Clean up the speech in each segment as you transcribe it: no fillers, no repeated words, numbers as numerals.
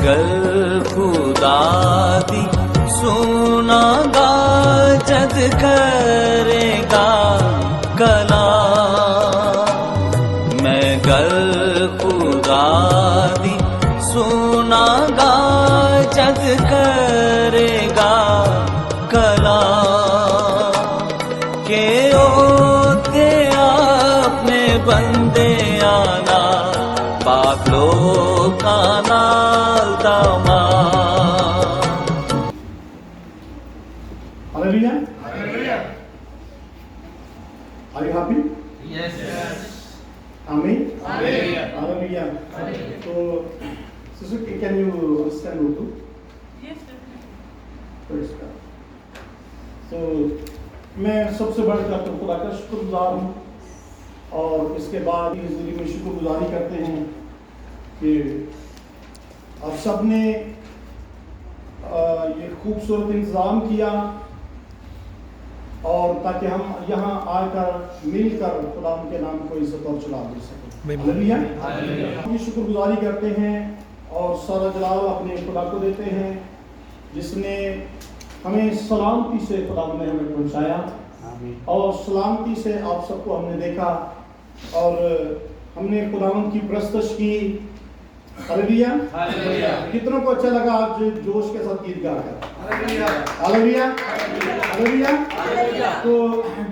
गर खुदा दी सुनागा जग करेगा कला। मैं गर खुदा दी सुनागा जग करेगा कला। के ओते आपने बंदे आना पाक लोग का नाल दामा। Hallelujah. Are you happy? Yes. Amen. Hallelujah. Hallelujah. So, Suzuki, can you understand Urdu? Yes, definitely. Praise God. So, मैं सबसे बढ़कर तो खुदा का शुक्रगुजार हूँ, और इसके बाद इस ज़िंदगी में शुक्रगुजारी करते हैं कि आप सब ने ये खूबसूरत इंतज़ाम किया, और ताकि हम यहाँ आकर मिलकर खुदा के नाम को इज्जत और जलाल दे सकें। हालेलुया। हम शुक्रगुजारी करते हैं और सारा जलाल अपने खुदा को देते हैं, जिसने हमें सलामती से खुदा ने हमें पहुँचाया, और सलामती से आप सबको हमने देखा, और हमने खुदावंद की प्रस्तश की। हालेलुया। कितनों को अच्छा लगा आज जोश के साथ गीत गाकर? हालेलुया। हालेलुया। तो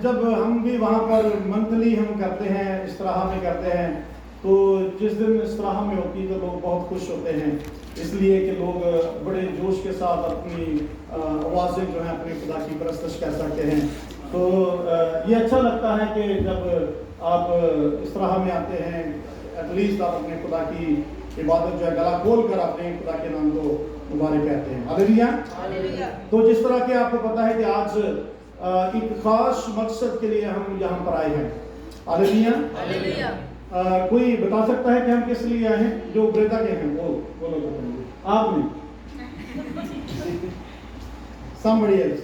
जब हम भी वहाँ पर मंथली हम करते हैं, इस तरह में करते हैं, तो जिस दिन इस तरह में होती तो लोग बहुत खुश होते हैं, इसलिए कि लोग बड़े जोश के साथ अपनी आवाज़ें जो है अपने खुदा की प्रस्तश कर सकते हैं। तो ये अच्छा लगता है कि जब आप इस तरह में आते हैं, एटलीस्ट आप अपने खुदा की इबादत जो है गला खोल कर अपने खुदा के नाम को मुबारक कहते हैं। हालेलुया। तो जिस तरह के आपको पता है कि आज एक खास मकसद के लिए हम यहाँ पर आए हैं। हालेलुया। कोई बता सकता है कि हम किस लिए आए हैं? जो ब्रेदा के हैं वो लोग बताएंगे। आप नहीं? Somebody else.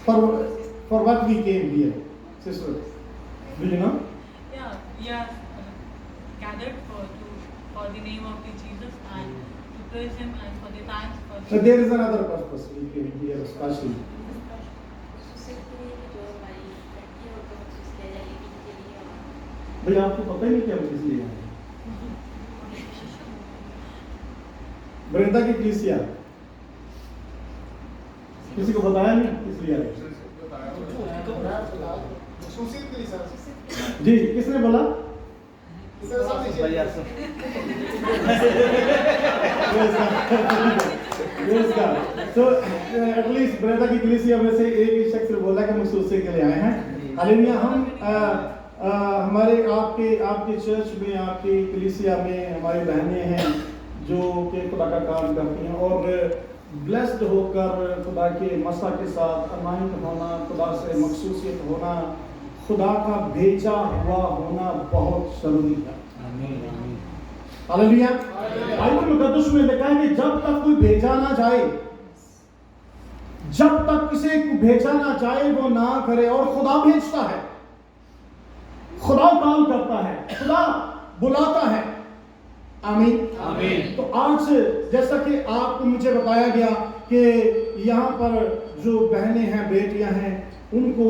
For what we came here, sister? Do you know? Yeah, we are gathered for the name of the Jesus and to praise Him and for the thanks for. So there is another purpose we came here especially. भैया आपको पता ही नहीं कि हम किस लिए आए? ब्रेदा की कलीसिया किसी को बताया नहीं किस लिए आए? जी, किसने बोला? तो एटलीस्ट ब्रेदा की कलीसिया में से एक ही शख्स बोला कि मसूसी के लिए आए हैं। हालेलुया। हम हमारे आपके चर्च में, आपकी कलीसिया में हमारी बहनें हैं जो कि खुदा का काम करती हैं, और ब्लेस्ड होकर खुदा के मसा के साथ अमाइंट होना, खुदा से मखसूसियत होना, खुदा का भेजा हुआ होना बहुत जरूरी है। हालेलुया। बाइबल मुकद्दस में लिखा है कि जब तक कोई भेजा ना जाए, जब तक किसी को भेजा ना जाए वो ना करे, और खुदा भेजता है, खुदा काम करता है, खुदा बुलाता है। आमीन। तो आज जैसा कि आपको मुझे बताया गया कि यहाँ पर जो बहनें हैं, बेटियां हैं, उनको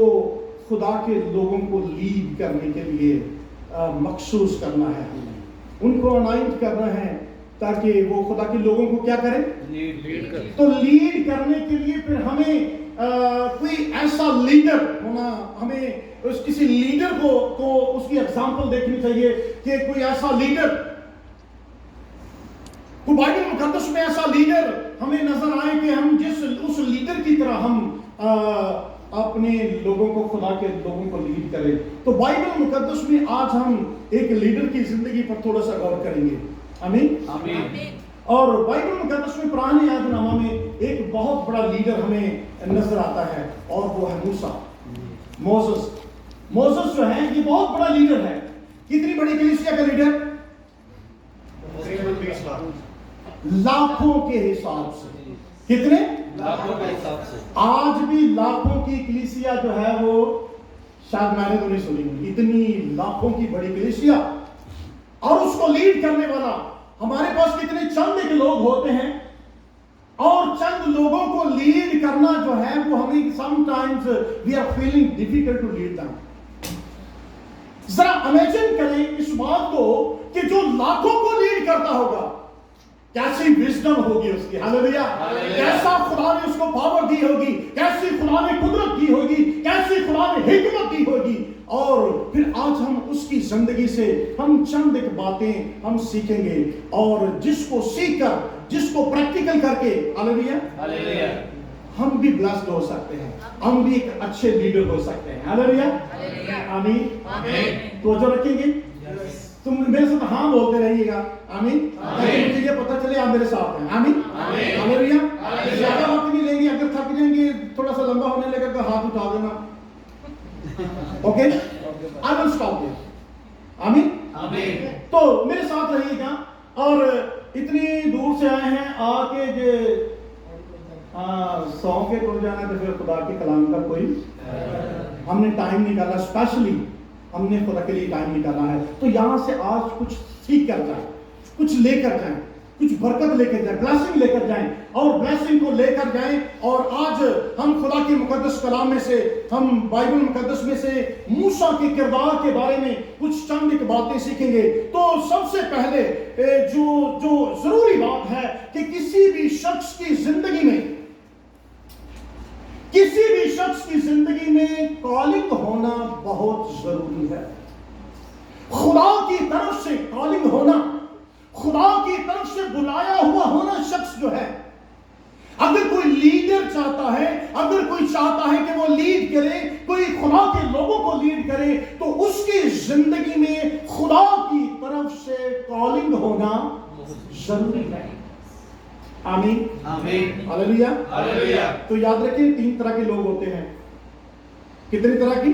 खुदा के लोगों को लीड करने के लिए मखसूस करना है, उनको अनाइंट करना है ताकि वो खुदा के लोगों को क्या करें? लीड करें। तो लीड करने के लिए फिर हमें कोई ऐसा लीडर होना, हमें किसी लीडर को उसकी एग्जांपल देखनी चाहिए कि कोई ऐसा लीडर, तो बाइबल मुकद्दस में ऐसा लीडर हमें नजर आए कि हम उस लीडर की तरह हम अपने लोगों को, खुदा के लोगों को लीड करें। तो बाइबल मुकद्दस में आज हम एक लीडर की जिंदगी पर थोड़ा सा गौर करेंगे। आमीन। और बाइबल मुकद्दस में पुराने यादनामा में एक बहुत बड़ा लीडर हमें नजर आता है, और वो है मूसा, मोसेस जो है ये बहुत बड़ा लीडर है। कितनी बड़ी कलीसिया का लीडर? लाखों के हिसाब से। कितने? लाखों के हिसाब से। आज भी लाखों की कलीसिया जो है वो, शायद मैंने तो नहीं सुनी, इतनी लाखों की बड़ी कलीसिया, और उसको लीड करने वाला हमारे पास कितने चंद एक लोग होते हैं और चंद लोगों को लीड करना जो है वो हमें sometimes we are feeling difficult to lead them. जरा इमेजिन करें इस बात को कि जो लाखों को लीड करता होगा, कैसी विजडम होगी उसकी, हालेलुया। कैसा खुदा ने उसको पावर दी होगी, कैसी खुदा ने कुदरत दी होगी, कैसी खुदा ने हिकमत दी होगी। और फिर आज हम उसकी जिंदगी से हम चंद एक बातें हम सीखेंगे और जिसको सीखकर, जिसको प्रैक्टिकल करके, हालेलुया, हम भी ब्लेस्ड हो सकते हैं, हम भी एक अच्छे लीडर हो सकते हैं, हालेलुया, आमीन। तो जो रखेंगे तुम मेरे साथ हाँ बोलते रहिएगा, आमीन, ताकि मुझे ये पता चले आप मेरे साथ हैं, आमीन, हालेलुया। ज्यादा वक्त नहीं लेंगे, अगर थक जाएंगे, थोड़ा सा लंबा होने लगा तो हाथ उठा देना, okay, I will stop here, आमीन। तो मेरे साथ रहिएगा और इतनी दूर से आए हैं, आके जे सौ के टूट जाना तो फिर खुदा के कलाम का कोई हमने टाइम निकाला, स्पेशली हमने खुदा के लिए टाइम निकाला है। तो यहां से आज कुछ सीख कर जाए, कुछ लेकर जाएं, कुछ बरकत लेकर जाएं, ब्लेसिंग लेकर जाएं और ब्लेसिंग को लेकर जाएं। और आज हम खुदा के मुकद्दस कलाम में से, हम बाइबल मुकद्दस में से मूसा के किरदार के बारे में कुछ चंद एक बातें सीखेंगे। तो सबसे पहले जो जरूरी बात है कि किसी भी शख्स की जिंदगी में, किसी भी शख्स की जिंदगी में कॉलिंग होना बहुत जरूरी है। खुदा की तरफ से कॉलिंग होना, खुदा की तरफ से बुलाया हुआ होना शख्स जो है, अगर कोई लीडर चाहता है, अगर कोई चाहता है कि वो लीड करे, कोई खुदा के लोगों को लीड करे, तो उसकी जिंदगी में खुदा की तरफ से कॉलिंग होना जरूरी है, आमीन, हालेलुया, हालेलुया। तो याद रखिए 3 तरह के लोग होते हैं। कितनी तरह की?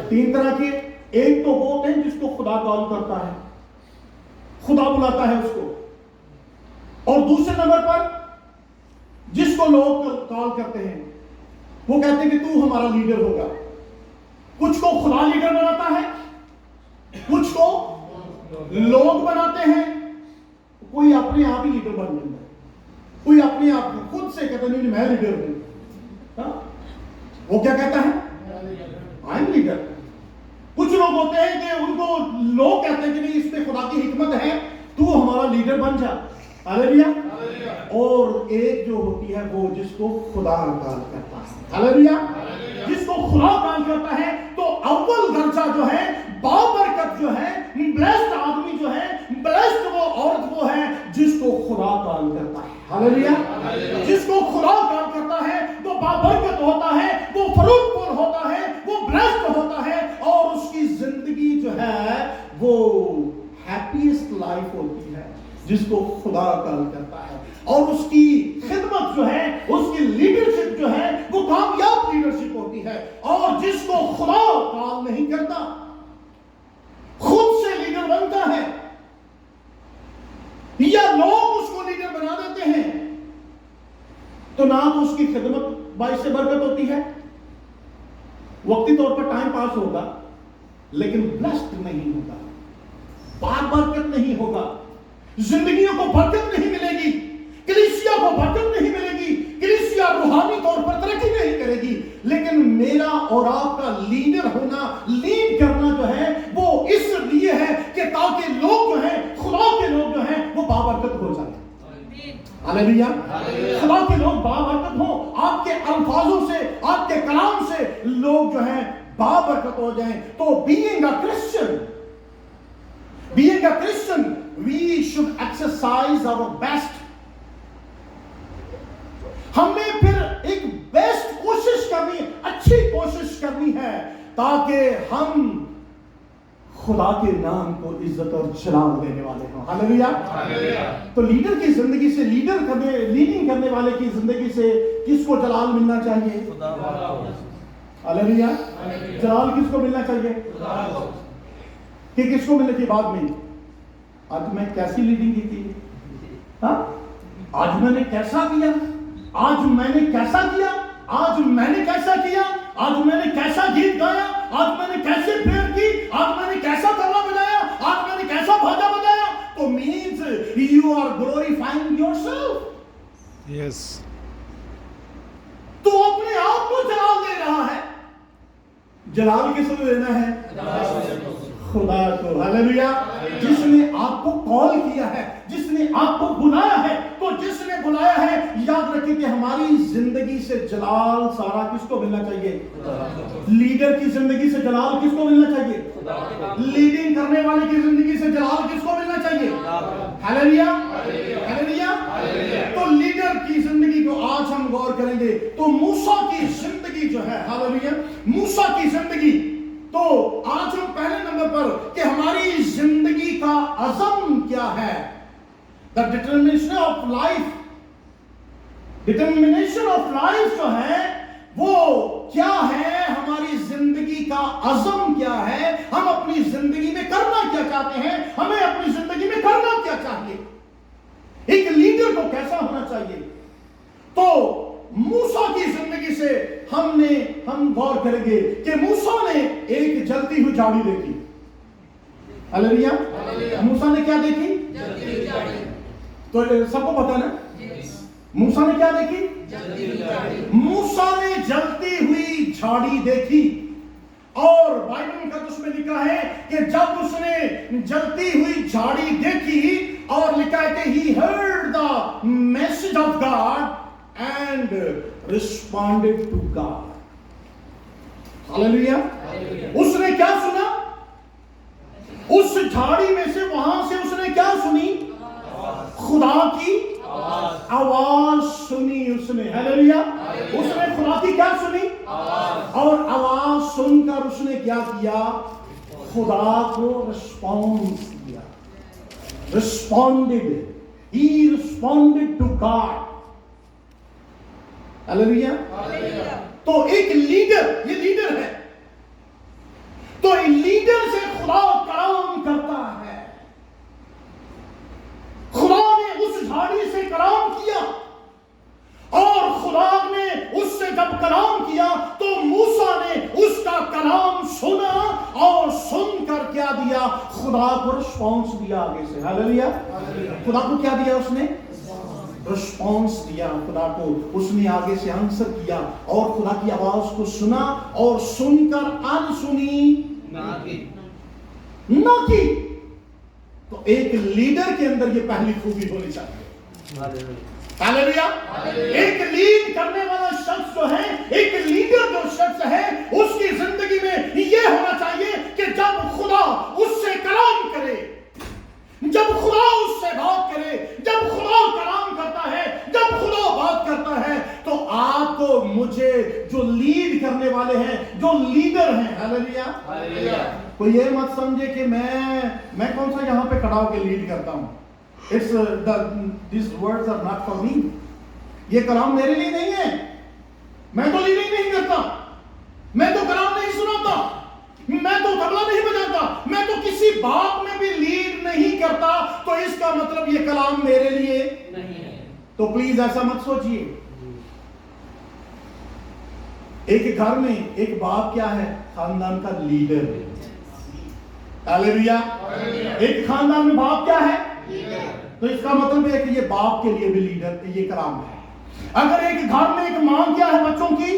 3 तरह के। एक तो वो होते हैं जिसको खुदा कॉल करता है, खुदा बुलाता है उसको। और दूसरे नंबर पर जिसको लोग कॉल करते हैं, वो कहते हैं कि तू हमारा लीडर होगा। कुछ को खुदा लीडर बनाता है, कुछ को लोग बनाते हैं, कोई अपने आप ही लीडर बन जाता है, कोई अपने आप को खुद से कहता नहीं मैं लीडर हूं। वो क्या कहता है? I am leader. कुछ लोग होते हैं कि उनको लोग कहते हैं कि नहीं इस पे खुदा की हिकमत है, तू हमारा लीडर बन जा, हालेलुया। और एक जो होती है वो जिसको खुदा कॉल करता है, हालेलुया। जिसको खुदा कॉल करता है, तो अव्वल दर्जा जो है, बाबरकत जो है, ब्लेस्ड आदमी जो है, ब्लेस्ड वो औरत वो है जिसको खुदा कॉल करता है, हालेलुया। जिसको खुदा कॉल करता है वो बाबरकत होता है, वो फरूटपुर होता है, वो ब्लेस्ड होता है और उसकी जिंदगी जो है वो हैप्पीएस्ट लाइफ होती है जिसको खुदा कॉल करता है। और उसकी खिदमत जो है, उसकी लीडरशिप जो है वो कामयाब लीडरशिप होती है। और जिसको खुदा कॉल नहीं करता, खुद से लीडर बनता है या लोग उसको लीडर बना देते हैं, तो ना तो उसकी खिदमत बाइस से बरकत होती है, वक्ती तौर पर टाइम पास होगा, लेकिन ब्लेस्ड नहीं होगा, बार बरकत नहीं होगा, जिंदगियों को बरकत नहीं मिलेगी, कलीसिया को बरकत नहीं मिलेगी, कलीसिया रूहानी तौर पर तरक्की नहीं करेगी। लेकिन मेरा और आपका लीडर होना, लीड करना जो है वो इसलिए है कि ताकि लोग जो है, खुदा के लोग जो है वो बाबरकत हो जाए, हालेलुया। खुदा के लोग बाबरकत हो, आपके अल्फाजों से, आपके कलाम से लोग जो है बाबरकत हो जाएं। तो being a Christian we should exercise our best। हमें फिर एक बेस्ट कोशिश करनी, अच्छी कोशिश करनी है ताकि हम खुदा के नाम को इज्जत और जलाल देने वाले हों, हालेलुया। तो लीडर की जिंदगी से, लीडिंग करने वाले की जिंदगी से किसको जलाल मिलना चाहिए? हालेलुया। जलाल किसको मिलना चाहिए? कि किसको मिलने की बाद में आज मैं कैसी लीडिंग की थी, हाँ? आज मैंने कैसा किया, आज मैंने कैसा किया, आज मैंने कैसा किया, आज मैंने कैसा गीत गाया, आज मैंने कैसे प्रेयर की, आज मैंने कैसा तबला बजाया, आज मैंने कैसा भाजा बजाया। तो मीन्स Yes. तो अपने आप को जलाल दे रहा है। जलाल किसको देना है? खुदा को। हालेलुया। जिसने आपको कॉल किया है, जिसने आपको बुलाया है, तो जिसने बुलाया है, याद रखिए कि हमारी जिंदगी से जलाल सारा किसको मिलना चाहिए? लीडर की जिंदगी से जलाल किसको मिलना चाहिए? लीडिंग करने वाले की जिंदगी से जलाल किसको मिलना चाहिए? Hallelujah, hallelujah. तो लीडर की जिंदगी को आज हम गौर करेंगे। तो मूसा की जिंदगी जो है, हालेलुया, मूसा की जिंदगी, तो आज हम पहले नंबर पर कि हमारी जिंदगी का अज़म क्या है? The determination of life, determination of life जो है वो क्या है? हमारी जिंदगी का अज़म क्या है? हम अपनी जिंदगी में करना क्या चाहते हैं? हमें अपनी जिंदगी में करना क्या चाहिए? एक लीडर को कैसा होना चाहिए? तो मूसा की जिंदगी से हम गौर करेंगे कि मूसा ने एक जलती हुई झाड़ी देखी। हालेलुया। मूसा ने क्या देखी? जलती हुई झाड़ी। तो सबको पता ना, मूसा ने क्या देखी? जलती हुई झाड़ी। मूसा ने जलती हुई झाड़ी देखी, और बाइबल में लिखा है कि जब उसने जलती हुई झाड़ी देखी, और लिखा है कि he heard the message of God and responded to God. Hallelujah. उसने क्या सुना? उस झाड़ी में से, वहां से उसने क्या सुनी? खुदा की आवाज सुनी उसने। हालेलुया। उसने खुदा की क्या सुनी? और आवाज सुनकर उसने क्या किया? खुदा को रिस्पॉन्स दिया। Responded. He responded to God. Hallelujah. तो एक लीडर, ये लीडर है, तो लीडर से खुदा कलाम करता है। खुदा ने उस झाड़ी से कलाम किया, और खुदा ने उससे जब कलाम किया तो मूसा ने उसका कलाम सुना, और सुनकर क्या दिया? खुदा को रिस्पॉन्स दिया आगे से। हालेलुया। खुदा को क्या दिया? उसने रिस्पॉन्स दिया। खुदा को उसने आगे से आंसर किया, और खुदा की आवाज को सुना, और सुनकर अनसुनी ना की। तो एक लीडर के अंदर ये पहली खूबी होनी चाहिए। हालेलुया। एक लीड करने वाला शख्स जो है, एक लीडर जो शख्स है, उसकी जिंदगी में यह होना चाहिए कि जब खुदा उससे कलाम करे, जब खुदा उससे बात करे, जब खुदा कलाम करता है, जब खुदा बात करता है, तो आपको मुझे जो लीड करने वाले हैं, जो लीडर हैं, हालेलुया, तो ये मत समझे कि मैं कौन सा यहां पे खड़ा होकर लीड करता हूं। These words are not for me. ये कलाम मेरे लिए नहीं है। मैं तो लीडिंग नहीं करता, मैं तो कलाम नहीं सुनाता, मैं तो तबला नहीं बजाता, मैं तो किसी बात में भी लीड नहीं करता। तो इसका मतलब ये कलाम मेरे लिए नहीं है। तो प्लीज ऐसा मत सोचिए। एक घर में एक बाप क्या है? खानदान का लीडर है। हालेलुया। एक खानदान में बाप क्या है? तो इसका मतलब है कि ये बाप के लिए भी लीडर, ये कलाम है। अगर एक घर में एक मां क्या है? बच्चों की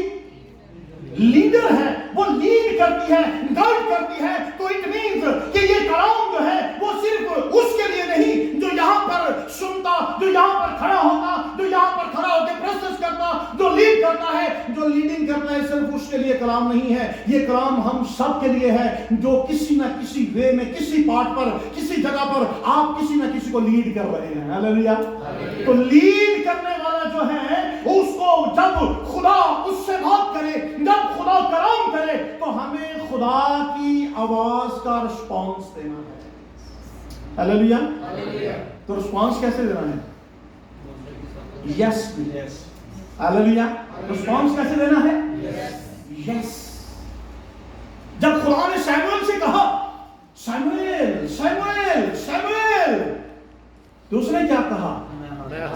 लीडर है, वो लीड करती है, गाइड करती है, तो इट मींस कि ये कलाम जो है वो सिर्फ उसके लिए नहीं जो यहां पर सुनता, जो यहां पर खड़ा होता, जो यहां पर खड़ा होकर प्रोसेस करता, जो लीड करता है, जो लीडिंग करता है, सिर्फ उसके लिए कलाम नहीं है। ये कलाम हम सब के लिए है, जो किसी ना किसी वे में, किसी पार्ट पर, किसी जगह पर आप किसी ना किसी को लीड कर रहे हैं। हालेलुया। तो लीड करने वाला जो है, उसको जब खुदा उससे बात करे, जब खुदा कलाम करे, तो हमें खुदा की आवाज का रिस्पॉन्स देना है। हालेलुया। तो रिस्पॉन्स कैसे देना है? Yes yes. हालेलुया। रिस्पॉन्स कैसे देना है? यस। जब खुदा ने सैमुएल से कहा, सैमुएल सैमुएल सैमुएल, तो उसने क्या कहा?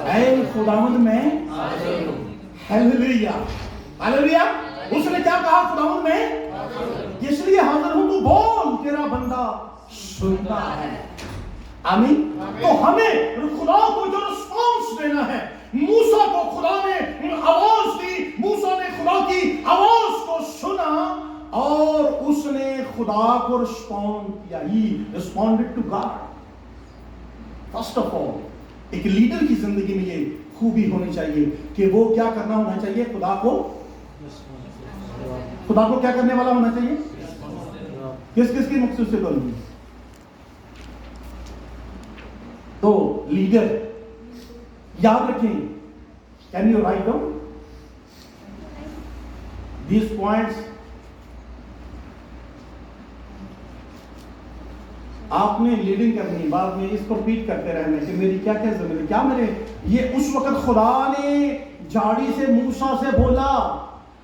ऐ खुदावंद में हालेलुया। हालेलुया। उसने क्या कहा? खुदावंद में इसलिए हाजिर हूं, तू बोल, तेरा बंदा सुनता है। आमीन। तो हमें खुदा को जो रिस्पॉन्स देना है, मूसा को खुदा ने आवाज दी, मूसा ने खुदा की आवाज को सुना और उसने खुदा को रिस्पॉन्ड किया। He responded to God. First of all एक लीडर की जिंदगी में ये खूबी होनी चाहिए कि वो क्या करना होना चाहिए, खुदा को क्या करने वाला होना चाहिए। किस किस की मकसद से बोलूंगी? तो लीडर याद रखें, can you write down these points? आपने लीडिंग करनी, बाद में इसको रिपीट करते रहना कि मेरी क्या क्या जिम्मेदारी, क्या मेरे, ये उस वक्त खुदा ने झाड़ी से मूसा से बोला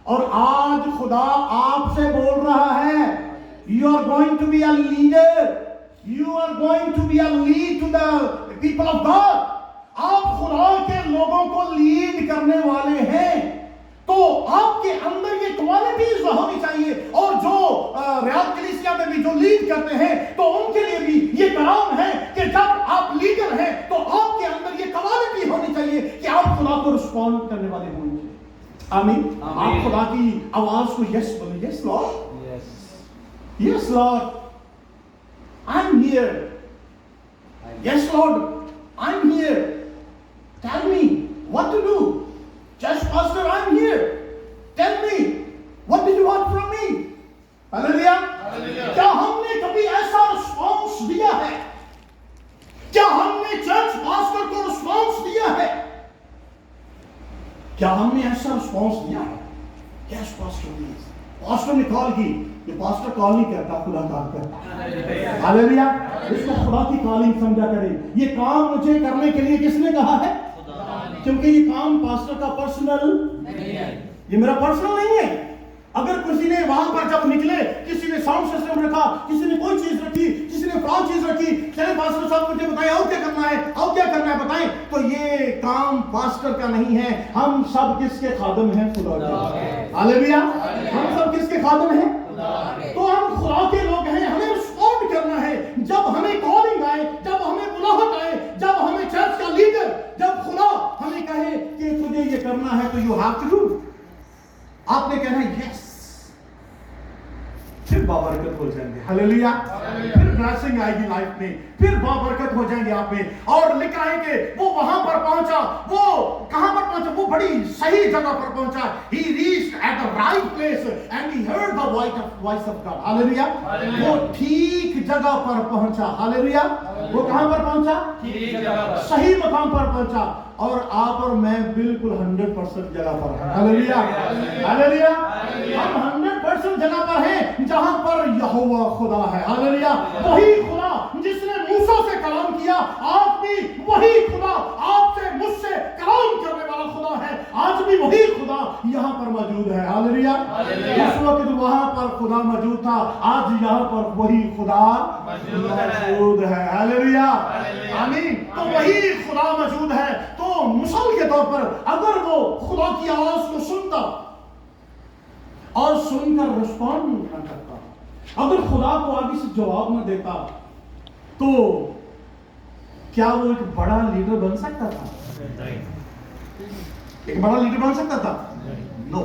और आज खुदा आपसे बोल रहा है। You are going to be a leader, you are going to be a lead to the people of God. आप खुदा के लोगों को लीड करने वाले हैं, तो आपके अंदर ये क्वालिटीज होनी चाहिए। और जो रियाद कलीसिया में भी जो लीड करते हैं, तो उनके लिए भी ये काम है कि जब आप लीडर हैं तो आपके अंदर ये क्वालिटी होनी चाहिए कि आप खुदा को रिस्पॉन्ड करने वाले होने चाहिए। आमीन। आप खुदा की आवाज को यस बोले, yes lord, yes lord, I am here, yes lord, I am here, tell me what to do. Just pastor, I'm here. Tell me, what did you want from me? Hallelujah. क्या हमने कभी ऐसा response दिया है? क्या हमने church pastor को response दिया है? क्या हमने ऐसा रिस्पॉन्स दिया है? Yes, pastor, please. पास्टर ने कॉल की, ये पास्टर कॉल नहीं करता, खुदा कॉल करता। हालेलुया। इसको खुदा की कॉलिंग समझा करें। ये काम मुझे करने के लिए किसने कहा है? क्योंकि ये काम पास्टर का पर्सनल नहीं है, ये मेरा पर्सनल नहीं है। अगर किसी ने वहां पर जब निकले, किसी ने साउंड सिस्टम रखा, किसी ने कोई चीज रखी, किसी ने फ्लॉ चीज रखी, चले पास्टर साहब मुझे बताएं और क्या करना है, और क्या करना है बताएं, तो ये काम पास्टर का नहीं है। हम सब किसके खादम हैं? खुदा के। हालेलुया। हम सब किसके खादम हैं? तो हम खुदा के लोग हैं। हमें रिस्पॉन्ड करना है जब हमें कॉलिंग आए, जब हमें बुलाहट आए, जब हमें चर्च का लीडर, जब खुदा हमें कहे कि तुझे ये करना है तो यू हैव टू डू। आपने कहना है यस, फिर बाबरकत हो जाएंगे। हालेलुया। फिर ब्लेसिंग आएगी लाइफ में, फिर बाबरकत हो जाएंगे आप में। और लिखा है कि वो वहां पर पहुंचा, वो कहां पर पहुंचा? वो बड़ी सही जगह पर पहुंचा। He reached at the right place and he heard the voice of God. Hallelujah. वो ठीक जगह पर पहुंचा। हालेलुया। वो कहां पर पहुंचा? ठीक जगह पर, सही मकाम पर पहुंचा। और आप और मैं बिल्कुल 100% जगह पर हैं। हालेलुया। हालेलुया। हम 100% जगह पर हैं जहां पर यहोवा खुदा है। हालेलुया। वही खुदा जिसने मूसा से कलाम किया, आज भी वही खुदा आपसे मुझसे कलाम करने वाला खुदा है। आज भी वही खुदा यहाँ पर मौजूद है। हालेलुया। उस वक्त वहां पर खुदा मौजूद था, आज यहाँ पर वही खुदा मौजूद है। हालेलुया। आमीन। तो वही खुदा मौजूद है। तो मिसाल के तौर पर अगर वो खुदा की आवाज को सुनता और सुनकर रिस्पॉन्ड नहीं करता, अगर खुदा को आगे से जवाब न देता, तो क्या वो एक बड़ा लीडर बन सकता था? एक बड़ा लीडर बन सकता था? नो,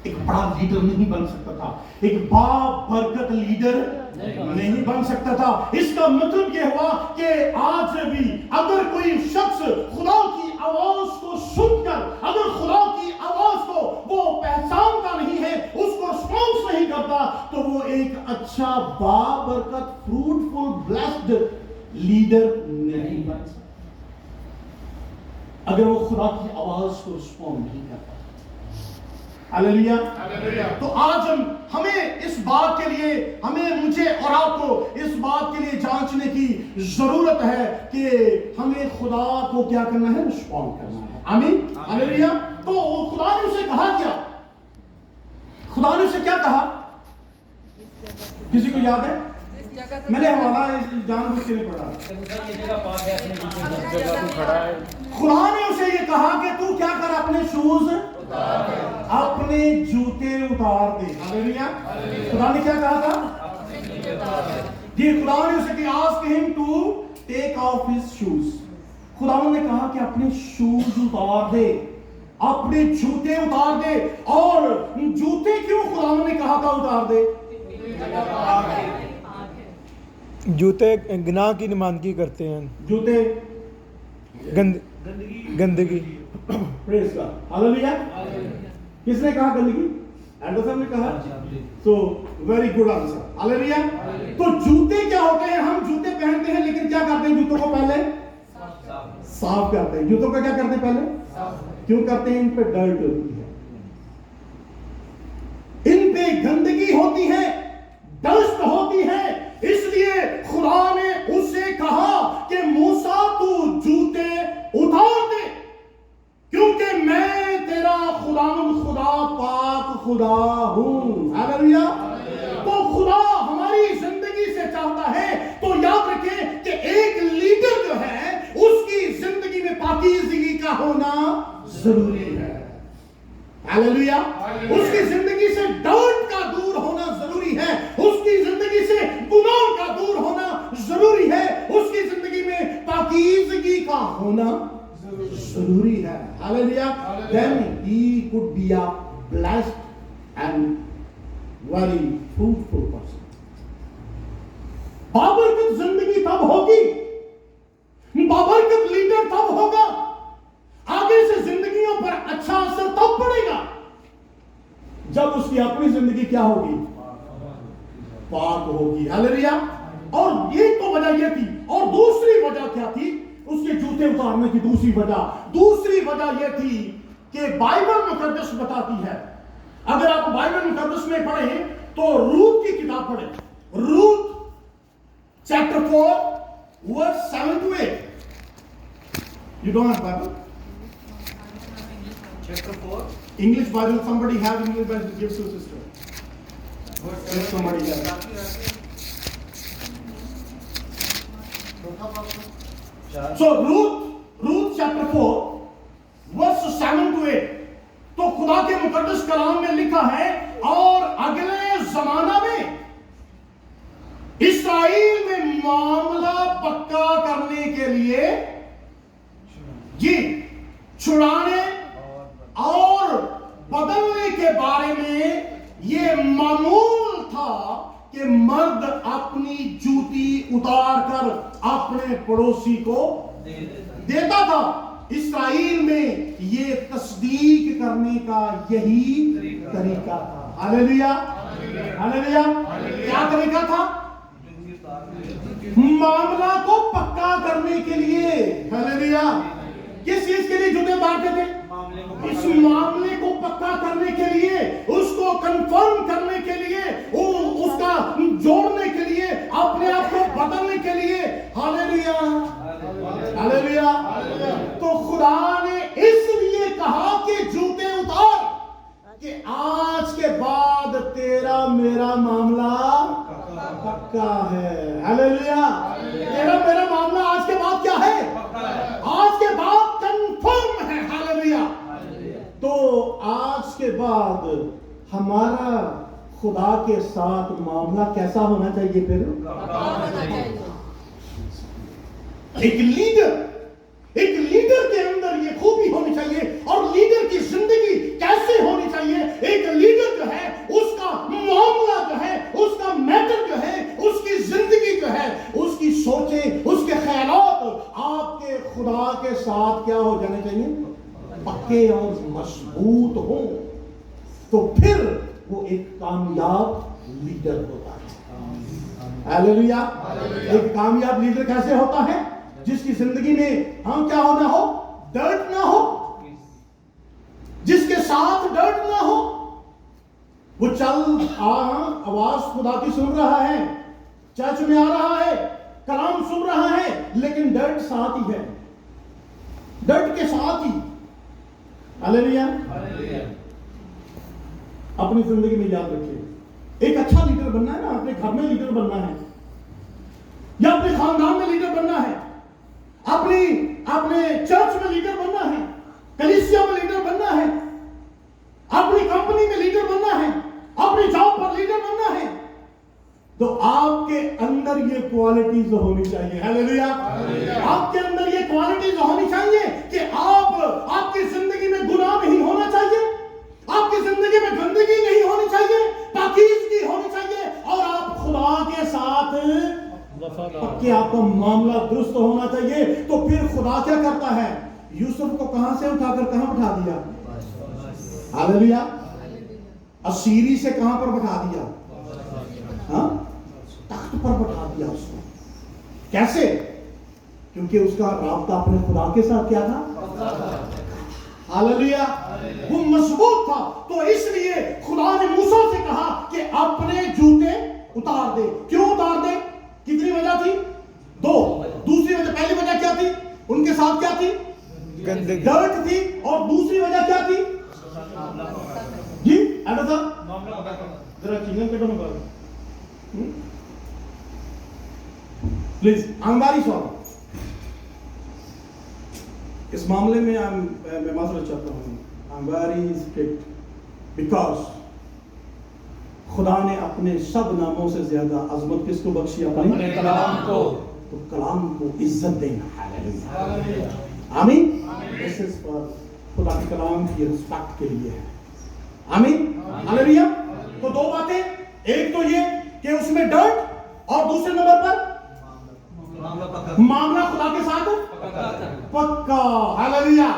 एक बड़ा लीडर नहीं बन सकता था। एक बाबरकत लीडर नहीं बन सकता था। इसका मतलब यह हुआ कि आज भी अगर कोई शख्स खुदा की आवाज को सुनकर, अगर खुदा की आवाज को वो पहचानता नहीं है, उसको रिस्पॉन्स नहीं करता, तो वो एक अच्छा बाबरकत फ्रूटफुल ब्लेस्ड लीडर नहीं बन सकता। अगर वो खुदा की आवाज को रिस्पॉन्ड नहीं करता। हालेलुया। तो आज हमें इस बात के लिए, हमें, मुझे और आपको इस बात के लिए जांचने की जरूरत है कि हमें खुदा को क्या करना है? रिस्पॉन्ड करना है। आमीन। हालेलुया। तो खुदा ने उसे कहा क्या? खुदा ने उसे क्या कहा? किसी को याद है? मैंने हवाला जानबूझ के नहीं पढ़ा। खुदा ने उसे ये कहा कि तू क्या कर, अपने शूज, अपने जूते उतार दे। हालेलुया। खुदा ने क्या कहा था? जी, खुदा ने उसे ask him to take off his shoes. खुदावंद ने कहा कि अपने शूज उतार दे, अपने जूते उतार दे। और जूते क्यों खुदावंद ने कहा था उतार दे? जूते गुनाह की नुमाइंदगी करते हैं, जूते गंदगी। Praise God, hallelujah. किसने कहा गंदगी? एंडरसन ने कहा। So very good answer, hallelujah. तो जूते क्या होते हैं? हम जूते पहनते हैं, लेकिन क्या करते हैं? जूतों को पहले साफ करते हैं। जूतों का क्या करते हैं? पहले क्यों करते हैं? इन पे डर्ट होती है, इन पे गंदगी होती है, डस्ट होती है। इसलिए खुदा ने उससे कहा कि मूसा तू जूते उतार दे, क्योंकि मैं तेरा खुदा पाक खुदा हूं। हालेलुया। तो खुदा हमारी जिंदगी से चाहता है, तो याद रखें कि एक लीडर जो है उसकी जिंदगी में पाकीज़गी का होना जरूरी है। हालेलुया। उसकी जिंदगी से डर्ट का दूर होना जरूरी है, उसकी जिंदगी से गुनाह का दूर होना जरूरी है, उसकी जिंदगी में पाकीज़गी का होना जरूरी है। Hallelujah. Then he could be a blessed and very fruitful person. बाबरकत जिंदगी तब होगी, बाबरकत लीडर तब होगा, आगे से जिंदगियों पर अच्छा असर तब पड़ेगा जब उसकी अपनी जिंदगी क्या होगी? पाक होगी। हालेलुया। और ये तो वजह यह थी, और दूसरी वजह क्या थी उसके जूते उतारने की? दूसरी वजह यह थी कि बाइबल मुकद्दस बताती है, अगर आप बाइबल मुकद्दस में पढ़ें तो रूत की किताब पढ़ें, Ruth chapter 4 verse 7 to 8। You don't have Bible? Chapter 4. English Bible, somebody have English Bible, give to sister. Yes, somebody have. So Ruth chapter 4 verse 7 to 8। तो खुदा के मुकद्दस कलाम में लिखा है, और अगले जमाना में इस्राएल में मामला पक्का करने के लिए जी छुड़ाने और बदलने के बारे में यह मामूल था कि मर्द अपनी जूती उतार कर अपने पड़ोसी को देता था। इस्राएल में ये तस्दीक करने का यही तरीका था। हालेलुया। हालेलुया। क्या तरीका था? मामला को पक्का करने के लिए। हालेलुया। किस चीज के लिए जूते उतारते थे? इस मामले को पक्का करने के लिए, उसको कंफर्म करने के लिए, उसका जोड़ने के लिए, अपने आप को बदलने के लिए। हालेलुया। हालेलुया। तो खुदा ने इसलिए कहा कि जूते उतार, कि आज के बाद तेरा मेरा मामला पक्का है। हालेलुया। तेरा मेरा मामला आज के बाद क्या है? आज के बाद कंफर्म है। हालेलुया। तो आज के बाद हमारा खुदा के साथ मामला कैसा होना चाहिए? फिर एक लीडर के अंदर ये खूबी होनी चाहिए। और लीडर की जिंदगी कैसे होनी चाहिए? एक लीडर जो है उसका मामला जो है, उसका मैटर जो है, उसकी जिंदगी जो है, उसकी सोचें, उसके ख्यालात आपके खुदा के साथ क्या हो जाने चाहिए? पक्के और मजबूत हो। तो फिर वो एक कामयाब लीडर होता है। हालेलुया। एक कामयाब लीडर कैसे होता है? जिसकी जिंदगी में हम क्या होना हो? डर्ट ना हो, जिसके साथ डर्ट ना हो। वो चल आवाज खुदा की सुन रहा है, चर्च में आ रहा है, कलाम सुन रहा है, लेकिन डर्ट साथ ही है, डर्ट के साथ ही। हालेलुया। अपनी जिंदगी में याद रखिए, एक अच्छा लीडर बनना है ना, अपने घर में लीडर बनना है, या अपने खानदान में लीडर बनना है, अपने चर्च में लीडर बनना है, कलीसिया में लीडर बनना है, अपनी कंपनी में लीडर बनना है, अपनी जॉब पर लीडर बनना है। तो आपके अंदर अंदर ये क्वालिटीज होनी चाहिए। हालेलुया। आपके अंदर ये क्वालिटीज होनी चाहिए कि आपकी जिंदगी में गुनाह नहीं होना चाहिए, आपकी जिंदगी में गंदगी नहीं होनी चाहिए, पाकीज़गी होनी चाहिए, और आप खुदा के साथ पक्के, आपका मामला दुरुस्त होना चाहिए। तो फिर खुदा क्या करता है? यूसुफ को कहां से उठाकर कहां बैठा दिया? हालेलुया। असीरी से कहां पर बैठा दिया? हाँ, तख्त पर बैठा दिया उसको। कैसे? क्योंकि उसका राब्ता अपने खुदा के साथ क्या था? हालेलुया। वो मजबूत था। तो इसलिए खुदा ने मूसा से कहा कि अपने जूते उतार दे। क्यों उतार दे? कितनी वजह थी? दो। दूसरी वजह, पहली वजह क्या थी? उनके साथ क्या थी? गंदगी, डर्ट थी। और दूसरी वजह क्या थी जी? ऐसा जरा चिंगम कटो में प्लीज। अंगारी सॉन्ग इस मामले में मैं माजरत चाहता हूँ। अंगारी स्ट्रिक्ट बिकॉज खुदा ने अपने सब नामों से ज्यादा अजमत किसको बख्शी? अपने कलाम को। तो कलाम को इज्जत देना। आमीन। दिस इज फॉर खुदा के कलाम की रिस्पेक्ट के लिए है। आमीन। हालेलुया। तो दो बातें, एक तो ये कि उसमें डर्ट, और दूसरे नंबर पर मामला खुदा के साथ पक्का। हालेलुया।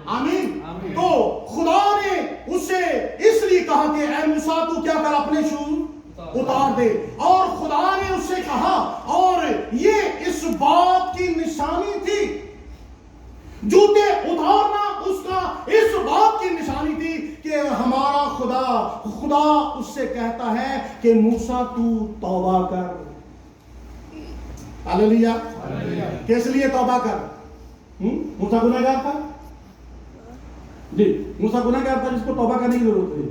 आमीन। तो खुदा ने उससे इसलिए कहा कि ऐ मूसा तू क्या कर, अपने शूज उतार दे। और खुदा ने उससे कहा, और ये इस बात की निशानी थी, जूते उतारना उसका इस बात की निशानी थी कि हमारा खुदा उससे कहता है कि मूसा तू तौबा कर। हालेलुया। किस लिए तौबा कर? मूसा गुनहगार था जी, मूसा गुनहगार था जिसको तौबा करने की जरूरत है।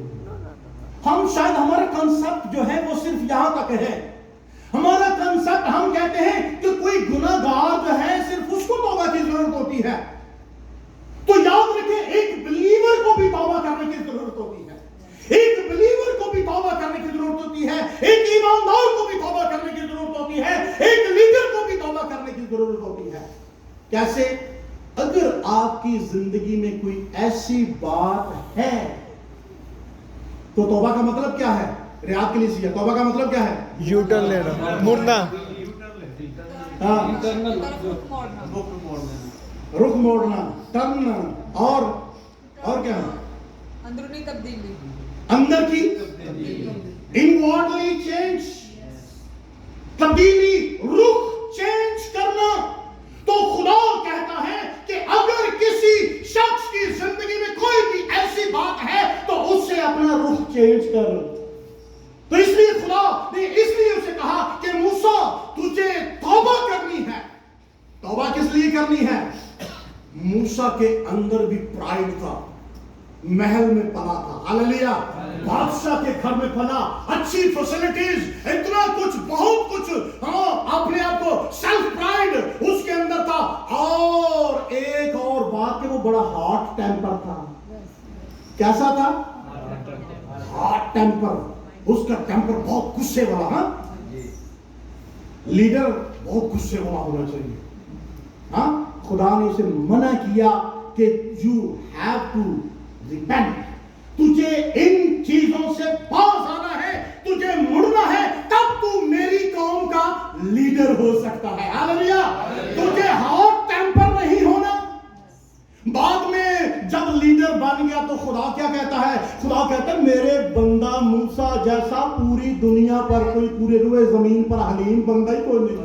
हम शायद हमारा कंसेप्ट जो है वो सिर्फ यहां तक है। हमारा कंसेप्ट, हम कहते हैं कि कोई गुनहगार जो है सिर्फ उसको तौबा की जरूरत होती है। तो याद रखें, एक बिलीवर को भी तौबा करने की जरूरत होती है। एक बिलीवर को भी तौबा करने की जरूरत होती है। एक ईमानदार को भी तौबा करने की जरूरत होती है। एक लीडर को भी तौबा करने की जरूरत होती है। कैसे? अगर आपकी जिंदगी में कोई ऐसी बात है तो तौबा का मतलब क्या है? रियाद के लिए तौबा का मतलब क्या है? यूटर्न लेना, मुड़ना, रुख मोड़ना, टर्न, और क्या है? अंदरूनी तब्दीली, अंदर की इनवर्डली चेंज, तब्दीली, रुख चेंज करना। तो खुदा कहता है कि अगर किसी शख्स की जिंदगी में कोई भी ऐसी बात है तो उससे अपना रुख चेंज कर। तो इसलिए खुदा ने इसलिए उसे कहा कि मूसा तुझे तौबा करनी है। तौबा किस लिए करनी है? मूसा के अंदर भी प्राइड था, महल में पला था। हालेलुया। बादशाह के घर में पला, अच्छी फैसिलिटीज, इतना कुछ, बहुत कुछ, हाँ, अपने आप को सेल्फ प्राइड उसके अंदर था। और एक और बात कि वो बड़ा हॉट टेम्पर था। कैसा था? Hot temper. उसका टेम्पर बहुत गुस्से वाला। हाँ, लीडर बहुत गुस्से वाला होना चाहिए। हाँ, खुदा ने उसे मना किया कि यू हैव टू रिपेंट। तुझे इन चीजों से पास आना है, तुझे मुड़ना है, तब तू मेरी कौम का लीडर हो सकता है। हालेलुया। तुझे हॉट टेम्पर नहीं होना। बाद में जब लीडर बन गया तो खुदा क्या कहता है? खुदा कहता है मेरे बंदा मूसा जैसा पूरी दुनिया पर कोई, पूरे रुए जमीन पर हलीम बंदा ही कोई नहीं।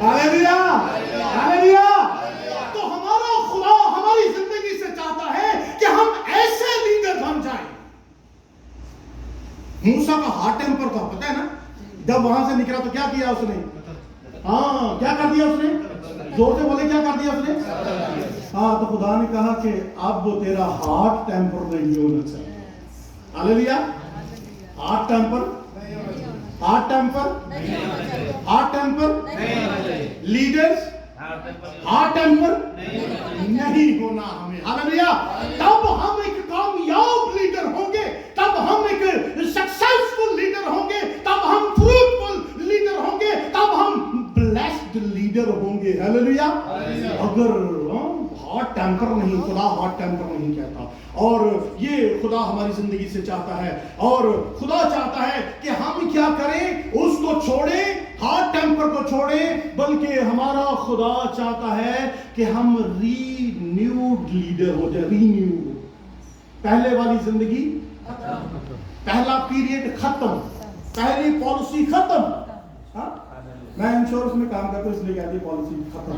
हालेलुया। हालेलुया। तो हमारा खुदा हमारी जिंदगी से चाहता है कि हम ऐसे लीडर बन जाएं। मूसा का हार्ट टेम्पर था, पता है ना? जब वहां से निकला तो क्या किया उसने? हाँ, क्या कर दिया उसने? जोर से बोले, क्या कर दिया उसने? हाँ, तो खुदा ने कहा कि अब वो तेरा हार्ट टेम्पर नहीं होना चाहिए। Hallelujah. Heart temper, heart temper, heart temper, leaders heart temper नहीं होना हमें। हालेलुया। तब हम एक कामयाब लीडर होंगे, तब हम एक सक्सेसफुल लीडर होंगे, तब हम फ्रूटफुल लीडर होंगे, तब हम बेस्ट लीडर होंगे। हालेलुया। अगर हॉट टेम्पर नहीं, खुदा हॉट टेम्पर नहीं कहता, और ये खुदा हमारी जिंदगी से चाहता है। और खुदा चाहता है कि हम क्या करें, उसको छोड़ें, हॉट टेम्पर को छोड़ें, बल्कि हमारा खुदा चाहता है कि हम रीन्यूड लीडर हो जाए। रीन्यूड, पहले वाली जिंदगी पहला पीरियड खत्म, पहली पॉलिसी खत्म। हाँ? मैं इंश्योरेंस में काम करता हूं इसलिए कहती पॉलिसी खत्म।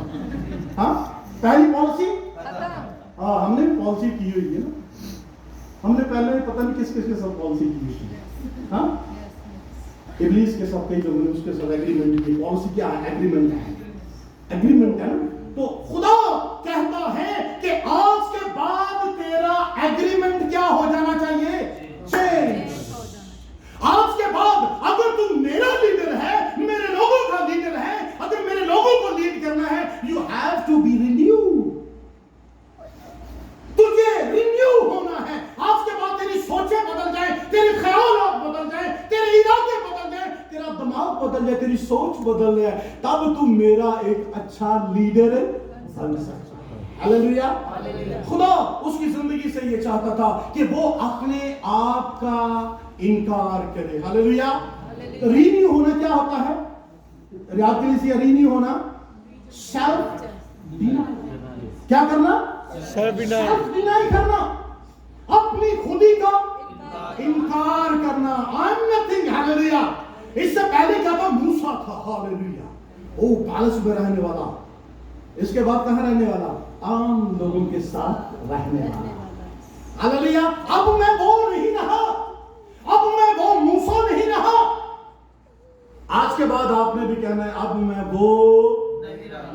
हाँ, पहली पॉलिसी हाँ, हमने पॉलिसी की हुई है ना, हमने पहले पता नहीं किस किस के साथ पॉलिसी की हुई है। हाँ, इब्लीस के साथ कई लोगों ने उसके साथ एग्रीमेंट की। पॉलिसी क्या है? एग्रीमेंट है, एग्रीमेंट है ना। तो खुदा कहता है कि आज के बाद तेरा एग्रीमेंट क्या हो जाना चाहिए? चेंज। आज के बाद अगर तू मेरा लीडर है, मेरे लोगों का लीडर है, अगर मेरे लोगों को लीड करना है, you have to be renew. तुझे रिन्यू होना है। आज के बाद तेरी सोचें बदल जाए, तेरे ख्यालात बदल जाए, तेरे इरादे बदल जाए, तेरा दिमाग बदल जाए, तेरी सोच बदल जाए, तब तू मेरा एक अच्छा लीडर बन सकता है। हालेलुया। खुदा उसकी जिंदगी से ये चाहता था कि वो अपने आप का इनकार करे। हालेलुया। रीन्यू होना क्या होता है? याद कीजिए, रीन्यू होना सेल्फ क्या करना? सेल्फ डिनाई करना, अपनी खुदी का इनकार करना। I am nothing. हालेलुया। इससे पहले क्या था? मूसा था। हालेलुया। ओ पैलेस में रहने वाला, इसके बाद कहां रहने वाला? आम लोगों के साथ रहने वाला। हालेलुया। अब मैं वो नहीं रहा, अब मैं वो मूसा नहीं रहा। आज के बाद आपने भी कहना है, अब मैं वो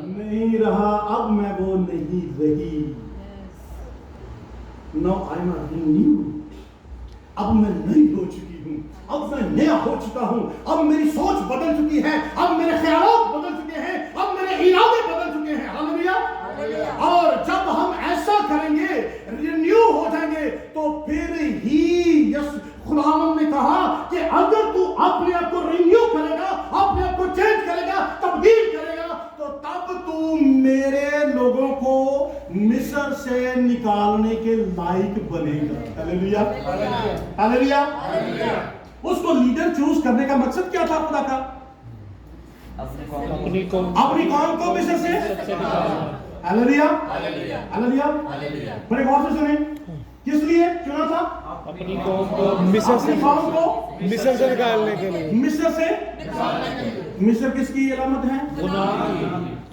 नहीं रहा, अब मैं वो नहीं रही। No I am renewed. अब मैं नई हो चुकी हूं, अब मैं नया हो चुका हूं, अब मेरी सोच बदल चुकी है, अब मेरे ख्यालात बदल चुके हैं, अब मेरे इरादे बदल चुके हैं। हालेलुया। और जब हम ऐसा करेंगे, रिन्यू हो जाएंगे, तो फिर ही यस खुदावंद ने कहा कि अगर तू अपने आप को रिन्यू करेगा, अपने आप को चेंज करेगा, तब्दील करेगा, तो तब तू मेरे लोगों को मिस्र से निकालने के लायक बनेगा। हालेलुया। हालेलुया। उसको लीडर चूज करने का मकसद क्या था खुदा का? अपनी कौम को मिस्र से। हालेलुया। हालेलुया। बड़े गौर से सुने, किस लिए चुना था? अपनी कौम को मिस्र से निकालने के लिए। मिस्र से, मिस्र किसकी अलामत है?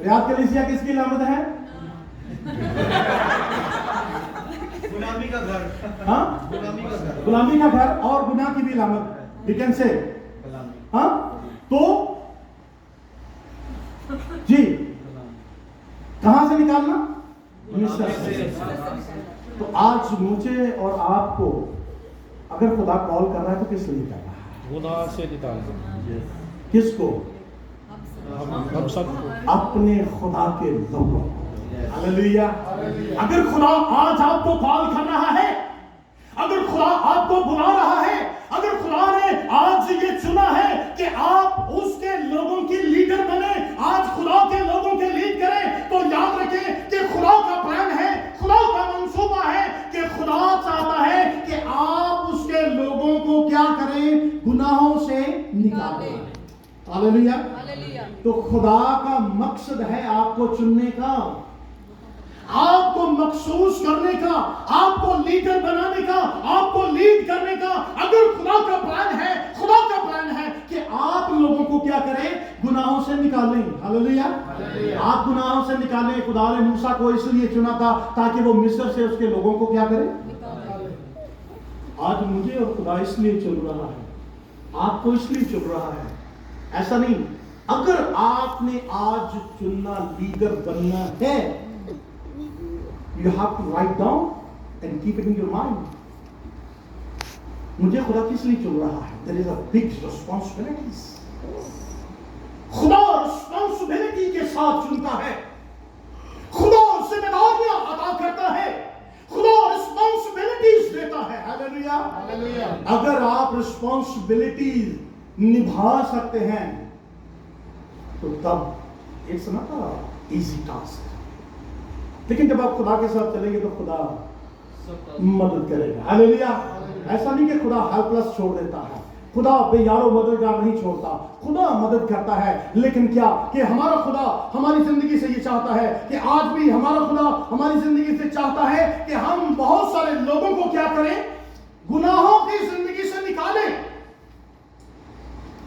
याद कलीसिया किसकी अलामत है? गुलामी का घर। हाँ, गुलामी का घर और गुनाह की भी अलामत। We can say. हाँ, तो जी कहां से निकालना? मिस्र से। तो आज मुझे और आपको अगर खुदा कॉल कर रहा है तो किस लिए कर रहा है? गुनाह से निकालना। किसको? हम सबको, अपने खुदा के लोगों। हालेलुया। अगर खुदा आज आपको कॉल कर रहा है, अगर खुदा आपको बुला रहा है, अगर खुदा ने आज ये चुना है कि आप उसके लोगों की लीडर बने, आज खुदा के लोगों के लीड करें, तो याद रखें कि खुदा का प्लान है, खुदा का मंसूबा है कि खुदा चाहता है कि आप उसके लोगों को क्या करें? गुनाहों से निकालें। हालेलुया। तो खुदा का मकसद है आपको चुनने का, आपको मखसूस करने का, आपको लीडर बनाने का, आपको लीड करने का। अगर खुदा का प्लान है, खुदा का प्लान है कि आप लोगों को क्या करें? गुनाहों से निकालें। हालेलुया। आप गुनाहों से निकालें। खुदा ने मूसा को इसलिए चुना था ताकि वो मिस्र से उसके लोगों को क्या करे? आज मुझे और खुदा इसलिए चुन रहा है, आपको इसलिए चुन रहा है। ऐसा नहीं, अगर आपने आज चुनना, लीडर बनना है, you have to write down and keep it in your mind. मुझे खुदा किस लिए चुन रहा है? There is a big responsibilities. खुदा रिस्पॉन्सिबिलिटी के साथ चुनता है, खुदा जिम्मेदारियां अदा करता है, खुदा रिस्पॉन्सिबिलिटीज देता है। हालेलुया। अगर आप रिस्पॉन्सिबिलिटीज निभा सकते हैं तो तब it's not a easy task, लेकिन जब आप खुदा के साथ चलेंगे तो खुदा मदद करेगा। हालेलुया। ऐसा नहीं कि खुदा हेल्पलेस छोड़ देता है, खुदा बेयारो मददगार नहीं छोड़ता, खुदा मदद करता है। लेकिन क्या कि हमारा खुदा हमारी जिंदगी से ये चाहता है कि आज भी हमारा खुदा हमारी जिंदगी से चाहता है कि हम बहुत सारे लोगों को क्या करें, गुनाहों की जिंदगी से निकालें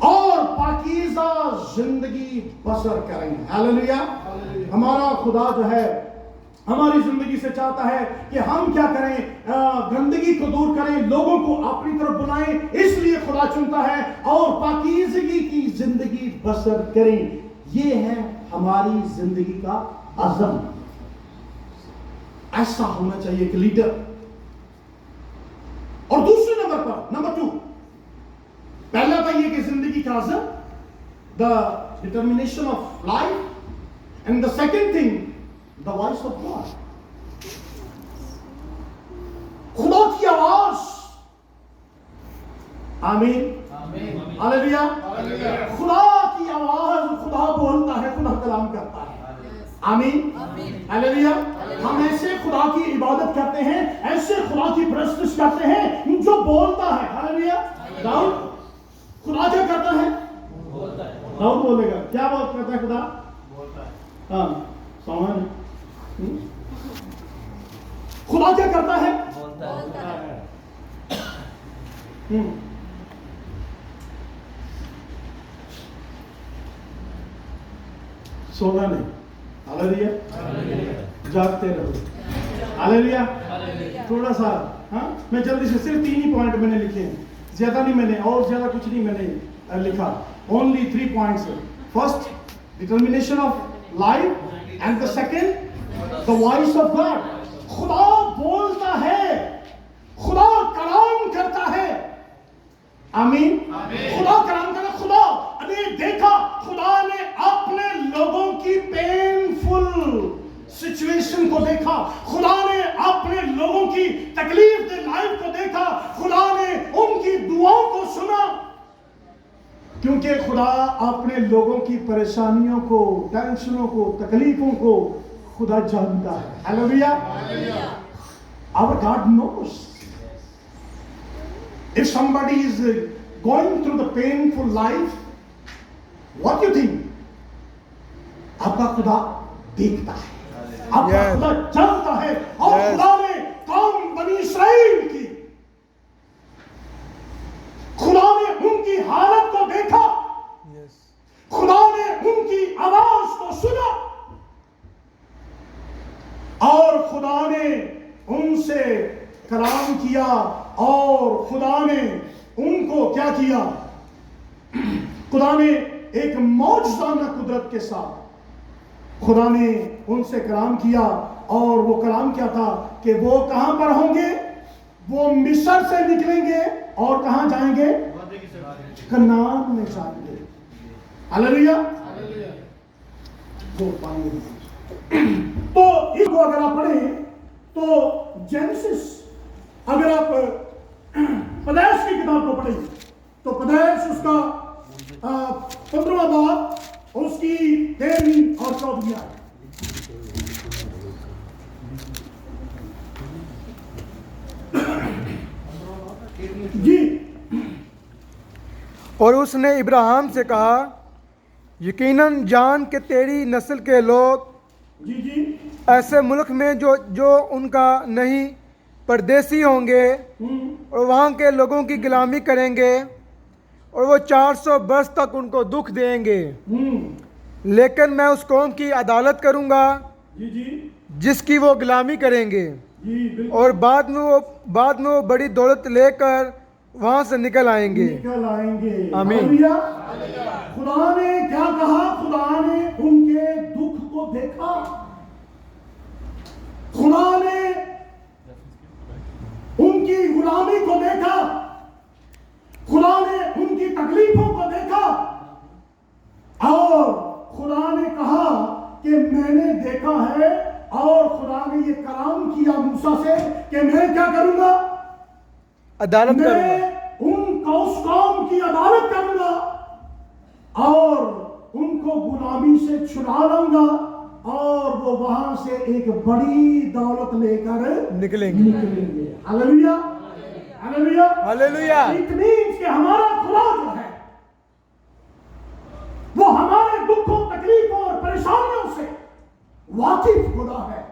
और पाकीज़ा जिंदगी बसर करें। हालेलुया। हमारा खुदा जो है हमारी जिंदगी से चाहता है कि हम क्या करें, गंदगी को दूर करें, लोगों को अपनी तरफ बुलाएं, इसलिए खुदा चुनता है और पाकीज़गी की जिंदगी बसर करें। ये है हमारी जिंदगी का अज़म। ऐसा होना चाहिए कि लीडर। और दूसरे नंबर पर, नंबर 2, पहला था ये कि जिंदगी का अज़म, the determination of life, and the second thing the voice of God, खुदा की आवाज। आमीन, हालेलुया। खुदा की आवाज, खुदा बोलता है, खुदा कलाम करता है। आमीन, हालेलुया। हम ऐसे खुदा की इबादत करते हैं, ऐसे खुदा की परस्तिश करते हैं जो बोलता है। हालेलुया। दाऊद, खुदा क्या करता है? दाऊद बोलेगा। क्या बात करता है खुदा? हाँ, सामान खुदा क्या करता है? बोलता है। सोना नहीं। हालेलुया। जागते रहो। हालेलुया। थोड़ा सा, हाँ, मैं जल्दी से सिर्फ 3 ही पॉइंट मैंने लिखे हैं, ज्यादा नहीं, मैंने और ज्यादा कुछ नहीं मैंने लिखा, only 3 points. First, determination of life, and the second, the voice of God. खुदा बोलता है, खुदा कलाम करता है। आमीन। खुदा कलाम करता है। खुदा ने देखा, खुदा ने अपने लोगों की पेनफुल सिचुएशन को देखा, खुदा ने अपने लोगों की तकलीफ दे लाइफ को देखा, खुदा ने उनकी दुआओं को सुना, क्योंकि खुदा अपने लोगों की परेशानियों को, टेंशनों को, तकलीफों को खुदा जानता है। Hallelujah. Our God knows. If somebody is going through the painful life, what do you think? आपका खुदा देखता है, आपका खुदा जानता है। और खुदा ने कौम बनी इस्राएल की, खुदा ने उनकी हालत को देखा, खुदा ने उनकी आवाज को सुना और खुदा ने उनसे कलाम किया और खुदा ने उनको क्या किया? खुदा ने एक मौजज़ाना कुदरत के साथ खुदा ने उनसे कलाम किया। और वो कलाम क्या था कि वो कहां पर होंगे? वो मिस्र से निकलेंगे और कहां जाएंगे? कनान में जाएंगे। हालेलुया। वो पाएंगे। तो इसको अगर आप पढ़ें तो जेनेसिस, अगर आप पैदाइश की किताब को पढ़ें तो पैदाइश उसका 15वां बाब, उसकी 13वीं और 14वीं आयत। जी। और उसने इब्राहिम से कहा, यकीनन जान के तेरी नस्ल के लोग जी ऐसे मुल्क में जो उनका नहीं परदेसी होंगे और वहाँ के लोगों की गुलामी करेंगे और वो 400 वर्ष तक उनको दुख देंगे। लेकिन मैं उस कौम की अदालत करूँगा जिसकी वो गुलामी करेंगे और बाद में वो बड़ी दौलत लेकर वहाँ से निकल आएंगे। आमीन। खुदा ने क्या कहा? खुदा ने उनके दुख को देखा, खुदा ने उनकी गुलामी को देखा, खुदा ने उनकी तकलीफों को देखा और खुदा ने कहा कि मैंने देखा है। और खुदा ने ये कलाम किया मूसा से कि मैं क्या करूंगा? अदालत मैं उस कौम की अदालत करूंगा और उनको उनको गुलामी से छुड़ा लाऊंगा और वो वहां से एक बड़ी दौलत लेकर निकलेंगे। Hallelujah, hallelujah, hallelujah. It means कि हमारा खुदा जो है वो हमारे दुखों, तकलीफों और परेशानियों से वाकिफ खुदा है।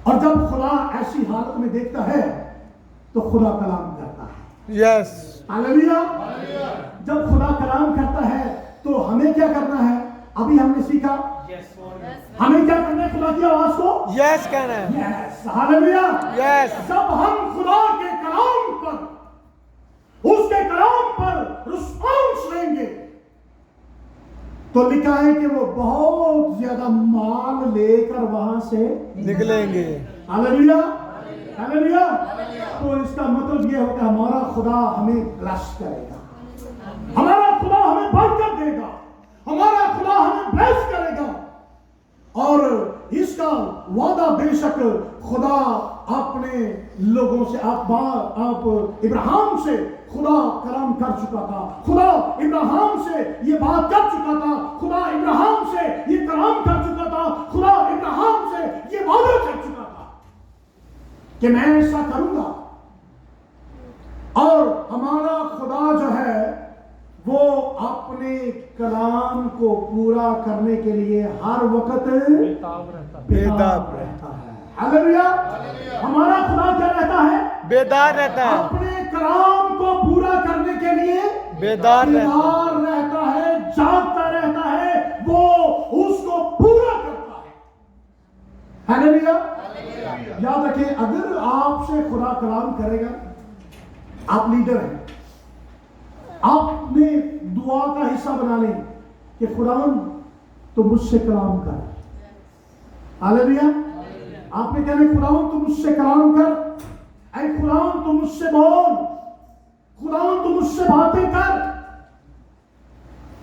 और जब खुदा ऐसी हालत में देखता है तो खुदा कलाम करता है। Yes, hallelujah. जब खुदा कलाम करता है तो हमें क्या करना है? अभी हमने सीखा हमें क्या करना है? खुदा की आवाज को यस कहना है। Yes, hallelujah, yes. जब हम खुदा के कलाम पर, उसके कलाम पर रिस्पॉन्स लेंगे तो लिखा है कि वो बहुत ज्यादा माल लेकर वहां से निकलेंगे। Hallelujah, hallelujah. तो इसका मतलब यह है कि हमारा खुदा हमें ब्लेस करेगा, हमारा खुदा हमें बरकत देगा, हमारा खुदा हमें ब्लेस करेगा। और इसका वादा बेशक खुदा अपने लोगों से, आप इब्राहिम से खुदा कलाम कर चुका था, खुदा इब्राहिम से ये बात कर चुका था, खुदा इब्राहिम से ये कलाम कर चुका था, खुदा इब्राहिम से ये वादा कर चुका था कि मैं ऐसा करूंगा। और हमारा खुदा जो है वो अपने कलाम को पूरा करने के लिए हर वक्त बेताब रहता है। हालेलुया। हमारा खुदा क्या रहता है? बेदार रहता है। अपने कलाम को पूरा करने के लिए बेदार रहता है, जागता रहता है, वो उसको पूरा करता है। हालेलुया। याद रखिए, अगर आपसे खुदा कलाम करेगा, आप लीडर हैं, आपने दुआ का हिस्सा बना लें कि खुदावन तो मुझसे कलाम कर। हालेलुया। आपने कहना खुदावन तो मुझसे कलाम कर, ऐ खुदावन तो मुझसे बोल, खुदावन तो मुझसे बातें कर।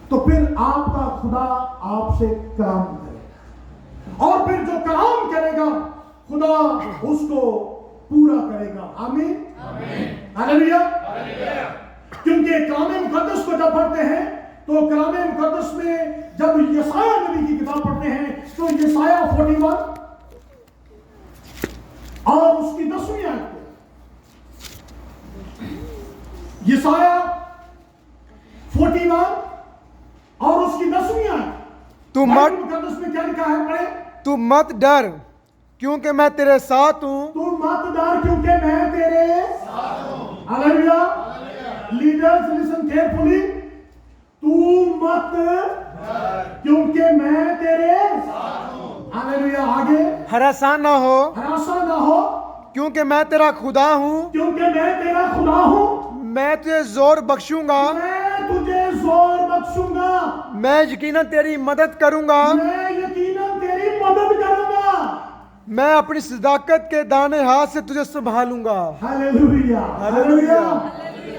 तो फिर आपका खुदा आपसे कलाम करेगा और फिर जो कलाम करेगा खुदा उसको पूरा करेगा। आमीन, हालेलुया। क्योंकि कलाम मुकद्दस को जब पढ़ते हैं तो कलाम मुकद्दस में जब यसाया नबी की किताब पढ़ते हैं तो यसाया 41 और उसकी 10वीं आयत को, यसाया 41 और उसकी 10वीं आयत, तू मत मुकद्दस में क्या लिखा है? पढ़े। तू मत डर क्योंकि मैं तेरे साथ हूं। तू मत डर क्योंकि मैं तेरे साथ हूं। हालेलुया। Leaders listen carefully. तू मत क्योंकि मैं तेरे साथ हूं। हालेलुया। आगे, हरासा ना हो हरासा ना हो क्योंकि मैं तेरा खुदा हूं। क्योंकि मैं तेरा खुदा हूं। मैं तुझे जोर बख्शूंगा, मैं तुझे जोर बख्शूंगा, मैं यकीनन तेरी मदद करूंगा, मैं यकीनन तेरी मदद करूंगा, मैं अपनी सदाकत के दाने हाथ से तुझे संभालूंगा। Hallelujah, hallelujah.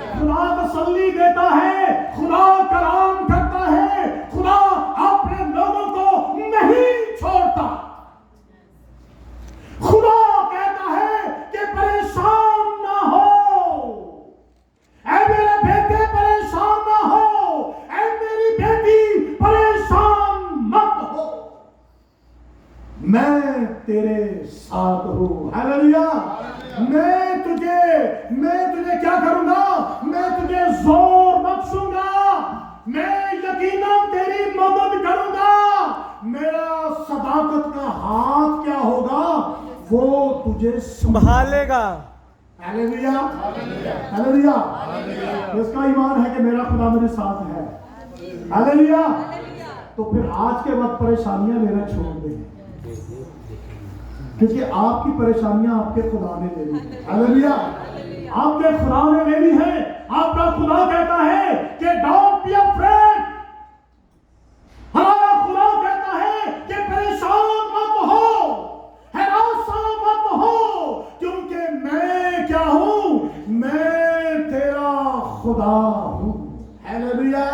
खुदा तसल्ली देता है, खुदा कलाम करता है, खुदा अपने लोगों को नहीं छोड़ता। खुदा कहता है कि परेशान ना हो, ऐ मेरे बेटे परेशान ना हो, ऐ मेरी बेटी परेशान मत हो, मैं तेरे साथ हूं। हालेलुया। मैं तुझे क्या करूंगा? मैं तुझे जोर बख्शूंगा, मैं यकीनन तेरी मदद करूंगा, मेरा सदाकत का हाथ क्या होगा? वो तुझे संभालेगा। Hallelujah, hallelujah. इसका ईमान है कि मेरा खुदा मेरे साथ है। हालेलुया। तो फिर आज के वक्त परेशानियां लेना छोड़ दें, क्योंकि आपकी परेशानियां आपके खुदा ने ले ली है। हालेलुया। आपके खुदा ने ले ली है। आपका खुदा कहता है कि डोंट बी अफ्रेड। हमारा खुदा कहता है कि परेशान मत हो, हरासा मत हो, क्योंकि मैं क्या हूं? मैं तेरा खुदा हूं। हालेलुया।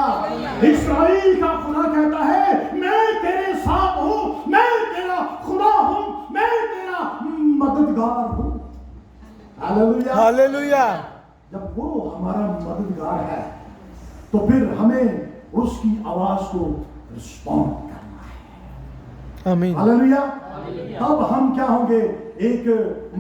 इस्राएल का खुदा कहता है मैं तेरे साथ हूं, मैं तेरा खुदा हूं, मैं तेरा मददगार हूं। Hallelujah, hallelujah. जब वो हमारा मददगार है तो फिर हमें उसकी आवाज को रिस्पॉन्ड करना है। आमीन। हालेलुया। तब हम क्या होंगे? एक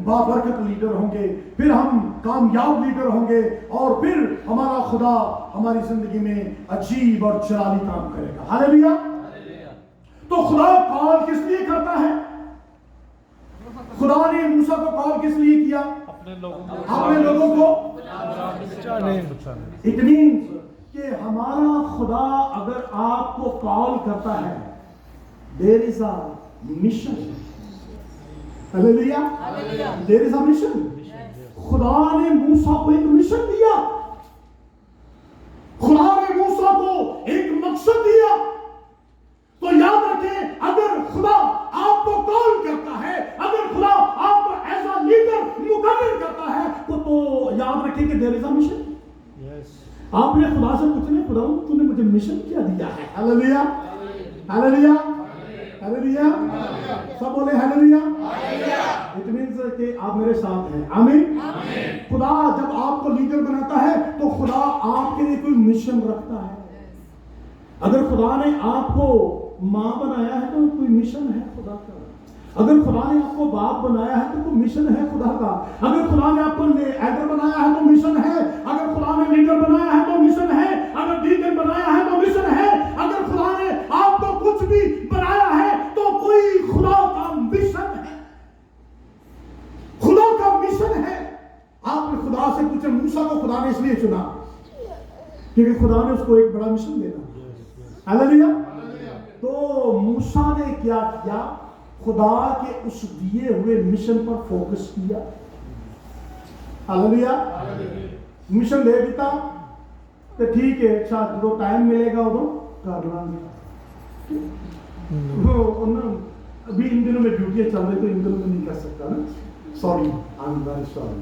बाबरकत लीडर होंगे, फिर हम कामयाब लीडर होंगे, और फिर हमारा खुदा हमारी जिंदगी में अजीब और जलाली काम करेगा। हालेलुया। तो खुदा कॉल किस लिए करता है? खुदा ने मूसा को कॉल किस लिए किया? अपने लोगों को बचाने। इट मीन्स कि हमारा खुदा अगर आपको कॉल करता है, there is a mission. Hallelujah. There is a mission. खुदा ने मूसा को एक मिशन दिया, खुदा ने मूसा को एक मकसद दिया। तो याद रखें, अगर खुदा आपको कॉल करता है, अगर खुदा आपको एज अ लीडर मुकर्रर करता है, तो याद रखें कि देयर इज अ मिशन। आपने खुदा से पूछना, खुदा तूने मुझे मिशन क्या दिया है? हालेलुया। हालेलुया। हालेलुया। सब बोले हालेलुया। इट मींस कि आप मेरे साथ हैं। आमीन। खुदा जब आपको लीडर बनाता है तो खुदा आपके लिए कोई मिशन रखता है। अगर खुदा ने आपको मां बनाया है तो कोई मिशन है खुदा का। अगर खुदा ने आपको बाप बनाया है तो कोई मिशन है खुदा का। अगर खुदा ने आपको एल्डर बनाया है तो मिशन है। अगर खुदा ने लीडर बनाया है तो मिशन है। अगर डीकन बनाया है तो मिशन है। अगर खुदा ने आपको कुछ भी बनाया है तो कोई खुदा का मिशन है। खुदा का मिशन है। आपने खुदा से पूछा, मूसा को खुदा ने इसलिए चुना क्योंकि खुदा ने उसको एक बड़ा मिशन देना। हालेलुया। तो मूसा ने क्या किया? खुदा के उस दिए हुए मिशन पर फोकस किया। हालेलुया। मिशन दे दिता तो ठीक है, अच्छा जो टाइम मिलेगा वो कर लांगे। अभी इन दिनों में ड्यूटियां चल रही तो इन दिनों में नहीं कर सकता ना, sorry, I am very sorry,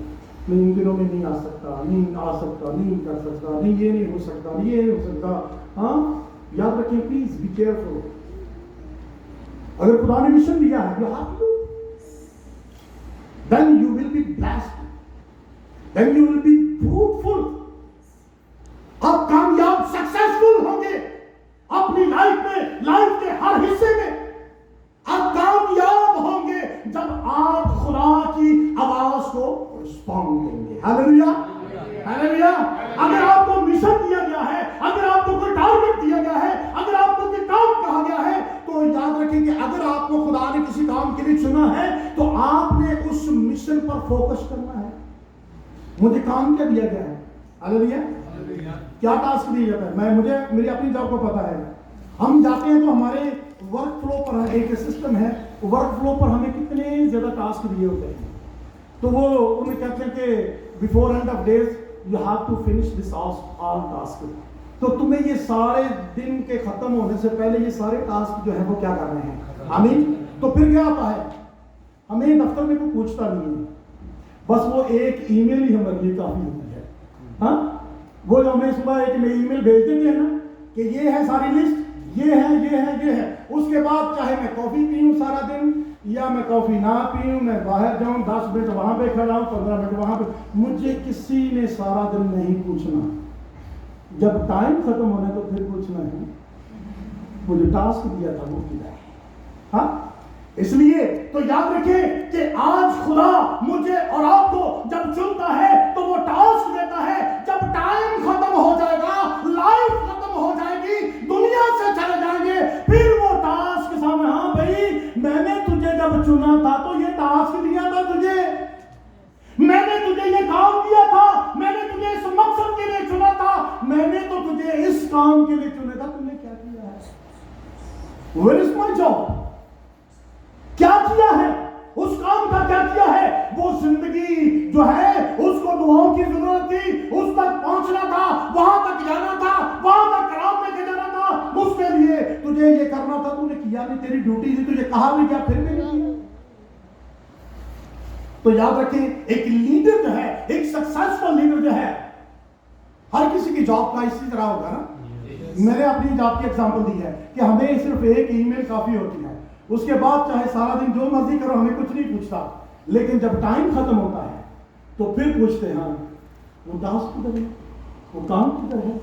मैं इन दिनों में नहीं आ सकता, नहीं कर सकता, नहीं ये नहीं हो सकता, ये नहीं हो सकता। हाँ, याद रखें, प्लीज बी केयरफुल। अगर खुदा ने मिशन दिया है, you have to, then you will be blessed, then you will be fruitful, आप कामयाब सक्सेसफुल होंगे अपनी लाइफ में, लाइफ के हर हिस्से में आप कामयाब होंगे जब आप खुदा की आवाज को रिस्पॉन्ड देंगे। हालेलुया। हालेलुया। अगर आपको मिशन दिया गया है, अगर आपको कोई टारगेट दिया गया है, अगर आपको कोई काम कहा गया है, तो याद रखें कि अगर आपको खुदा ने किसी काम के लिए चुना है तो आपने उस मिशन पर फोकस करना है। मुझे काम क्या दिया गया है? हालेलुया। क्या टास्क दिया जाता है? मुझे मेरी अपनी जॉब को पता है। हम जाते हैं तो हमारे वर्क फ्लो पर एक सिस्टम है, वर्क फ्लो पर हमें कितने ज्यादा टास्क दिए होते हैं। तो वो उन्हें कहते हैं कि before end of days you have to finish this all task. तो तुम्हें ये सारे दिन के खत्म होने से पहले ये सारे टास्क जो है वो क्या करने हैं। आमीन। तो फिर क्या आता है, हमें दफ्तर में कोई पूछता नहीं है, बस वो एक ईमेल ही हमारे लिए काफी होती है। हाँ, वो जो हमें सुबह एक ईमेल भेज देते हैं ना कि ये है सारी लिस्ट, ये है। उसके बाद चाहे मैं कॉफी पीऊं सारा दिन या मैं कॉफी ना पीऊं, मैं बाहर जाऊं, 10 मिनट वहां पे खड़ा हूं, 15 मिनट वहां पे, मुझे किसी ने सारा दिन नहीं पूछना। जब टाइम खत्म होना तो फिर पूछना है, मुझे टास्क दिया था वो किया है। हाँ, इसलिए तो याद रखें कि आज खुदा मुझे और आपको जब चुनता है तो वो टास्क देता है। जब टाइम खत्म हो जाएगा, लाइफ खत्म हो जाएगी, दुनिया से चले जाएंगे, फिर वो टास्क सामने, हाँ भाई मैंने तुझे जब चुना था तो ये टास्क दिया था तुझे, मैंने तुझे ये काम दिया था, मैंने तुझे इस मकसद के लिए चुना था, मैंने तो तुझे इस काम के लिए चुना था, तुमने क्या किया है? Where is my job? क्या किया है? उस काम का क्या किया है? वो जिंदगी जो है उसको दुआओं की जरूरत थी, उस तक पहुंचना था, वहां तक जाना था, वहां तक कलाम लेके जाना था, उसके लिए तुझे ये करना था, तूने किया नहीं, तेरी ड्यूटी थी, तुझे कहा भी क्या, फिर भी नहीं किया। तो याद रखें, एक लीडर जो है, एक सक्सेसफुल लीडर जो है, हर किसी की जॉब का इसी तरह होगा ना। मैंने अपनी जॉब की एग्जांपल दी है कि हमें सिर्फ एक ईमेल काफी होती है, उसके बाद चाहे सारा दिन जो मर्जी करो, हमें कुछ नहीं पूछता, लेकिन जब टाइम खत्म होता है तो फिर पूछते हैं, वो टास्क किधर है, वो काम किधर है,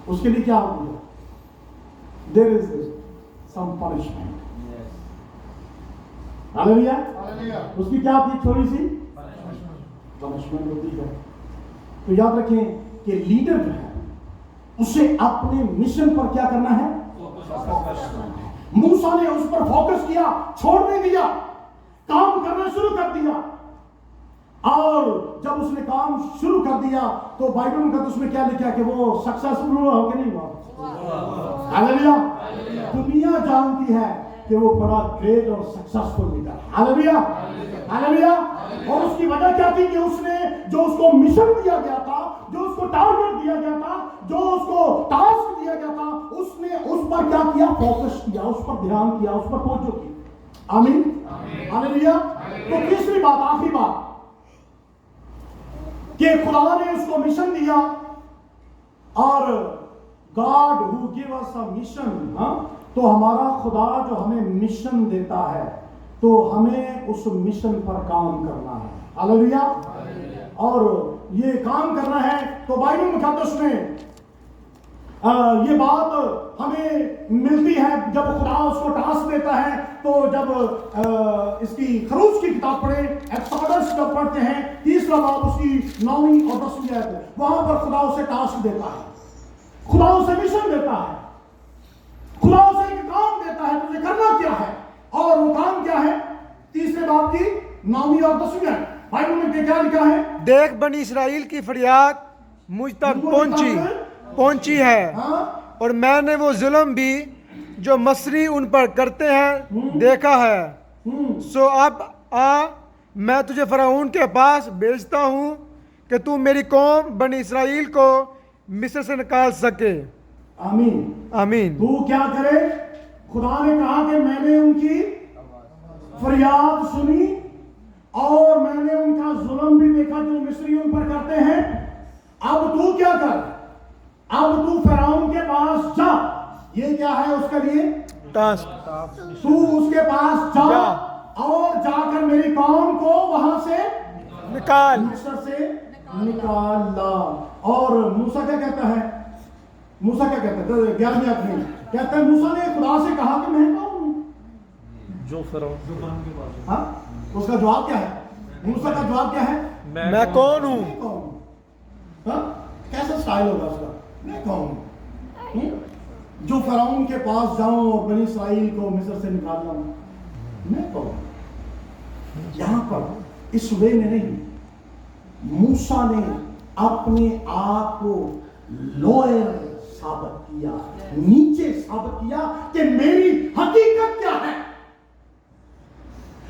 उसके लिए क्या हो? there is some punishment. Hallelujah. उसकी क्या थी? थोड़ी सी पनिशमेंट होती है। तो याद रखें कि लीडर जो है उसे अपने मिशन पर क्या करना है? मूसा ने उस पर फोकस किया, छोड़ नहीं दिया, काम करना शुरू कर दिया। और जब उसने काम शुरू कर दिया तो बाइबल में कहता उसमें क्या लिखा कि वो सक्सेसफुल हुआ हो कि नहीं हुआ? हालेलुया। दुनिया जानती है कि वो बड़ा ग्रेट और सक्सेसफुल लीडर। Hallelujah, hallelujah. और उसकी वजह क्या थी कि उसने जो उसको मिशन दिया गया था, जो उसको टारगेट दिया गया था, जो उसको टास्क दिया गया था, उसने उस पर क्या किया? फोकस किया, उस पर ध्यान किया, उस पर तवज्जो की। आमीन, हालेलुया। तो तीसरी बात, आखिरी बात, कि खुदा ने उसको मिशन दिया और God who give us a mission, तो हमारा खुदा जो हमें मिशन देता है तो हमें उस मिशन पर काम करना है। हालेलुया। और ये काम करना है तो बाइबल मुकद्दस में ये बात हमें मिलती है जब खुदा उसको टास्क देता है। तो जब इसकी खरूज की किताब पढ़े, एक्सोडस जब पढ़ते हैं, तीसरा बाब उसकी 9वीं और 10वीं आयत, वहां पर खुदा उसे टास्क देता है, खुदा उसे मिशन देता है, खुदा उसे एक काम देता है, तुझे करना क्या है? और वो काम क्या है? तीसरे बाब की 9वीं और 10वीं आयत बाइबल में क्या लिखा है? देख बनी इसराइल की फरियाद मुझ तक पहुंची है, और मैंने वो जुल्म भी जो मसरी उन पर करते हैं देखा है। सो अब आ, मैं तुझे फराऊन के पास भेजता हूं कि तू मेरी कौम बनी इसराइल को मिस्र से निकाल सके। आमीन, आमीन। तू क्या करे? खुदा ने कहा कि मैंने उनकी फरियाद सुनी और मैंने उनका जुल्म भी देखा जो मिस्री उन पर करते हैं। अब तू क्या कर? अब तू फिरौन के पास जा। ये क्या है उसके लिए? टास्क। तू उसके पास जा और जाकर मेरी कौम को वहां से निकाल, मिस्र से निकाल ला। और मूसा क्या कहता है? मूसा क्या कहता है? 11वें अध्याय में कहता है मूसा ने खुदा से कहा कि मैं कौन हूं? जो फिरौन के पास। हाँ, उसका जवाब क्या है? मूसा का जवाब क्या है? मैं कौन हूं? हाँ, कैसा स्टाइल होगा उसका? मैं कौन हूं? जो फिरौन के पास जाऊं और बनी इसराइल को मिस्र से निकाल लाऊं, मैं कौन? यहां पर इस वे में नहीं, मूसा ने अपने आप को लोअर साबित किया, नीचे साबित किया कि मेरी हकीकत क्या है।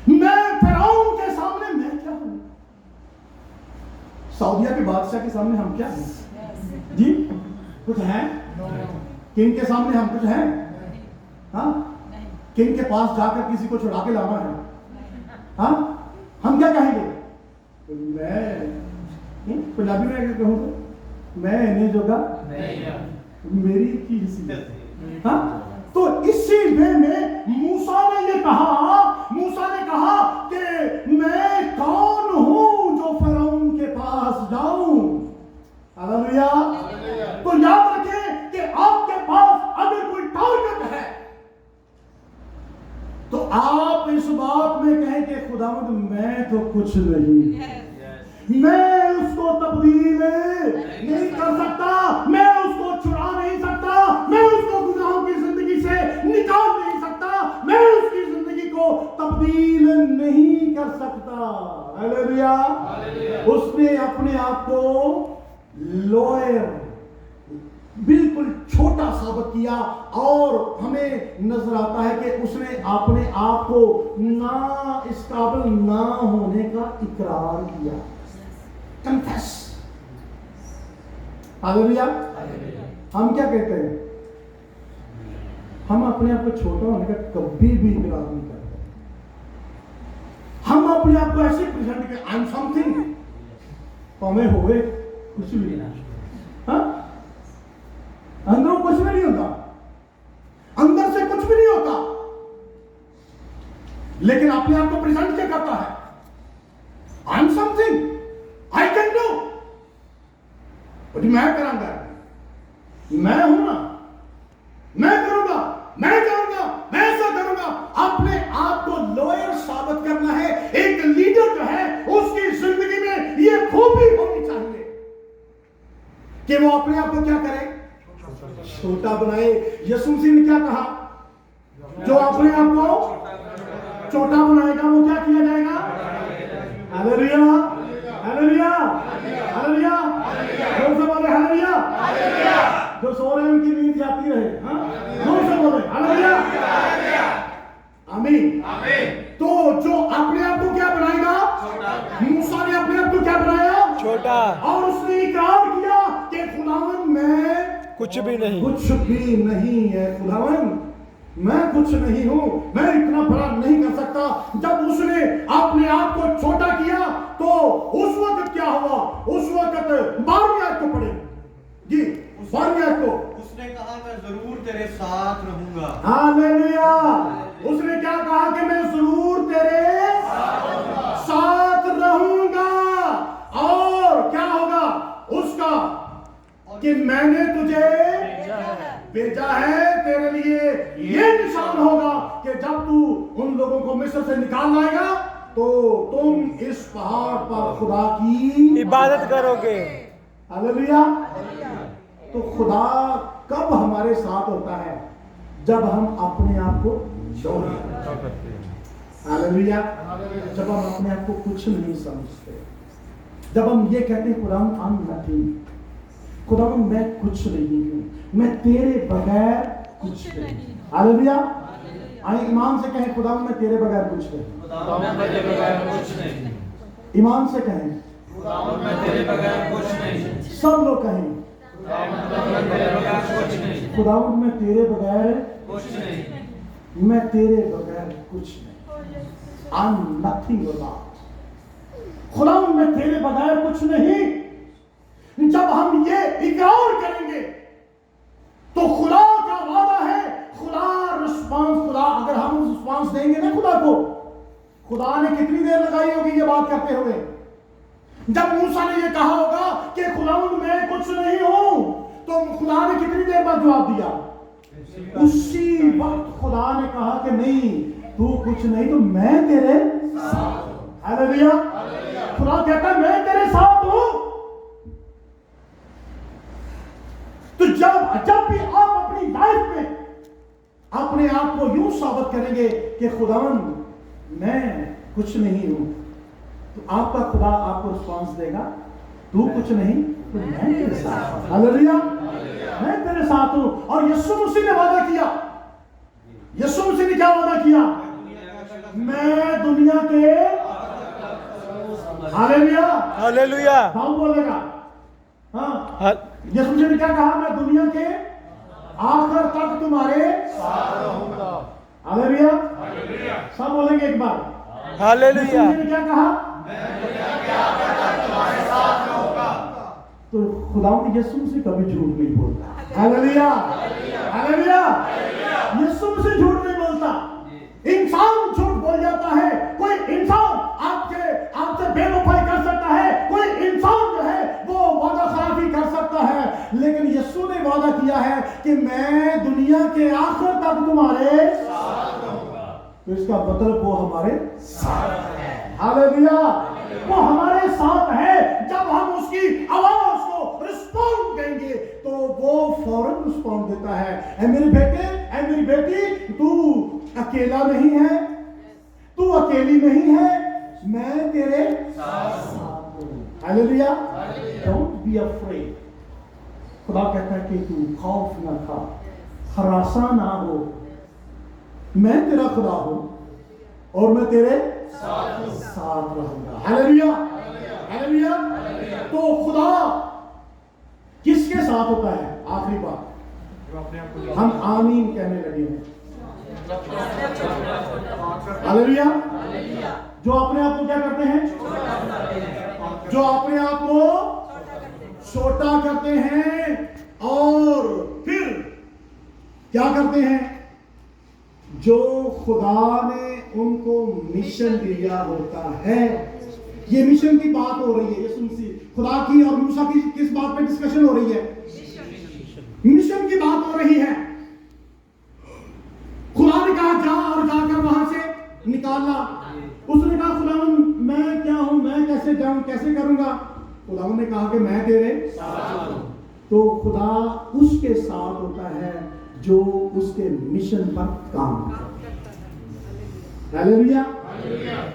मैं फिरौन के सामने मैं क्या हूं? सऊदिया के बादशाह के सामने हम क्या हैं? जी कुछ हैं? किंग के सामने हम कुछ हैं? हाँ, किंग के पास जाकर किसी को छुड़ा के लाना है, हाँ, हम क्या कहेंगे? मैं पंजाबी में कहूँ तो मैं इन्हें जोगा मेरी की हिस्सी। हाँ, तो इसी वे में मूसा ने ये कहा, मूसा ने कहा कि मैं कौन हूं जो फिरौन के पास जाऊं। हालेलुया। तो याद रखें कि आपके पास अगर कोई टारगेट है तो आप इस बात में कहें कि खुदावंद मैं तो कुछ नहीं, मैं उसको तब्दील नहीं कर सकता, मैं उसको छुड़ा नहीं सकता, मैं उसको गुनाहों की जिंदगी से निकाल नहीं सकता, मैं उसकी जिंदगी को तब्दील नहीं कर सकता। हालेलुया। उसने अपने आप को लोअर, बिल्कुल छोटा साबित किया और हमें नजर आता है कि उसने अपने आप को ना इस काबिल ना होने का इकरार किया, कन्फेस। हालेलुया। हम क्या कहते हैं? हम अपने आप को छोटा होने का कभी भी इकरार नहीं करते। हम अपने आप को ऐसे प्रेजेंट के आई एम समथिंग, तो हमें होवे कुछ भी नहीं। हाँ, अंदरों कुछ भी नहीं होता, अंदर से कुछ भी नहीं होता, लेकिन अपने आप को प्रेजेंट क्या करता है? I am something, I can do. मैं करांगा, मैं हूं ना, मैं करूंगा। बनाए। यीशु मसीह ने क्या कहा? जो अपने आप को छोटा बनाएगा वो क्या किया जाएगा? Hallelujah, hallelujah, hallelujah. जोर से बोले हालेलुया। जो सो रहे हैं उनकी नींद जाती रहे। हाँ, जोर से बोले हालेलुया, आमीन। तो जो अपने आप को क्या बनाएगा? मूसा ने अपने आप को क्या बनाया? छोटा। और उसने इकरार किया कि खुदावन मैं कुछ भी नहीं, कुछ भी नहीं है। खुदावन मैं कुछ नहीं हूं, मैं इतना बड़ा नहीं कर सकता। जब उसने अपने आप को छोटा किया तो उस वक्त क्या हुआ? उस वक्त 12वीं आयत को पढ़े जी, 12वीं आयत को। उसने कहा मैं जरूर तेरे साथ रहूंगा। हालेलुया। उसने क्या कहा कि मैं जरूर तेरे साथ रहूंगा। और क्या होगा उसका? कि मैंने तुझे भेजा है तेरे लिए ये निशान होगा कि जब तू उन लोगों को मिस्र से निकाल लाएगा तो तुम इस पहाड़ पर खुदा की इबादत करोगे। हालेलुया। तो खुदा कब हमारे साथ होता है? जब हम अपने आप को छोड़ देते हैं। हालेलुया। जब हम अपने आप को कुछ नहीं समझते, जब हम ये कहते हैं खुदा आई एम नथिंग, खुदा मैं कुछ नहीं हूं, मैं तेरे बगैर कुछ नहीं। हालेलुया। आए ईमान से कहें खुदा मैं तेरे बगैर कुछ नहीं। ईमान से कहें मैं तेरे बगैर कुछ नहीं। सब लोग कहें खुदा मैं तेरे बगैर कुछ नहीं। मैं तेरे बगैर कुछ नहीं। I am nothing without. खुदा मैं तेरे बगैर कुछ नहीं। जब हम ये इकरार करेंगे तो खुदा का वादा है, खुदा रिस्पांस, खुदा अगर हम रिस्पांस देंगे ना खुदा को, खुदा ने कितनी देर लगाई होगी ये बात करते हुए? जब मूसा ने ये कहा होगा कि खुदा मैं कुछ नहीं हूं, तो खुदा ने कितनी देर बाद जवाब दिया? उसी वक्त खुदा ने कहा कि नहीं तू कुछ नहीं तो मैं तेरे साथ हूं। हालेलुया। खुदा कहता है मैं तेरे साथ हूं। तो जब भी आप अपनी लाइफ में अपने आप को यूं साबित करेंगे कि खुदावन मैं कुछ नहीं हूं, तो आपका खुदा आपको रिस्पांस देगा तू कुछ नहीं तो मैं तेरे साथ हूं। हालेलुया। मैं तेरे साथ हूं। और यीशु मसीह ने वादा किया, यीशु मसीह ने क्या वादा किया? मैं दुनिया के, हालेलुया, हालेलुया, कौन बोलेगा? हाँ, यीशु मसीह ने क्या कहा? मैं दुनिया के आखिर तक तुम्हारे साथ रहूंगा। हालेलुया। सब बोलेंगे एक बार हालेलुया। यीशु मसीह ने क्या कहा? मैं दुनिया के आखिर तक तुम्हारे साथ रहूंगा। तो खुदावंद यीशु मसीह कभी झूठ नहीं बोलता। Hallelujah, hallelujah. यीशु मसीह झूठ नहीं बोलता। इंसान झूठ बोल जाता है। कोई इंसान आपसे बेवफाई कर सकता है, कोई इंसान जो है वो वादा खिलाफी कर सकता है, लेकिन यीशु ने वादा किया है कि मैं दुनिया के आखिर तक तुम्हारे साथ रहूंगा। तो इसका मतलब वो हमारे साथ है। हालेलुया। वो हमारे साथ है। जब हम उसकी आवाज को रिस्पॉन्ड देंगे तो वो फौरन रिस्पॉन्ड देता है। ऐ मेरे बेटे, ऐ मेरी बेटी, तू अकेला नहीं है, तू अकेली नहीं है, मैं तेरे साथ हूं। हालेलुया। Don't be afraid. खुदा कहता है कि तू खौफ ना खा, हरासा ना हो, मैं तेरा खुदा हूं और मैं तेरे साथ रहूंगा। Hallelujah, hallelujah. तो खुदा किसके साथ होता है? आखिरी बात हम आमीन कहने लगे हैं। हालेलुया। जो अपने आप को क्या करते हैं? जो अपने आप को छोटा करते हैं और फिर क्या करते हैं? जो खुदा ने उनको मिशन दिया होता है। ये मिशन की बात हो रही है। यीशु मसीह खुदा की और मूसा की किस बात पे डिस्कशन हो रही है? मिशन की बात हो रही है। खुदा ने कहा जा और जाकर वहां से निकालना। उसने कहा खुदावन मैं क्या हूं, मैं कैसे जाऊं, कैसे करूंगा? खुदावन ने कहा कि मैं तेरे साथ हूं। तो खुदा उसके साथ होता है जो उसके मिशन पर काम करे। हालेलुया।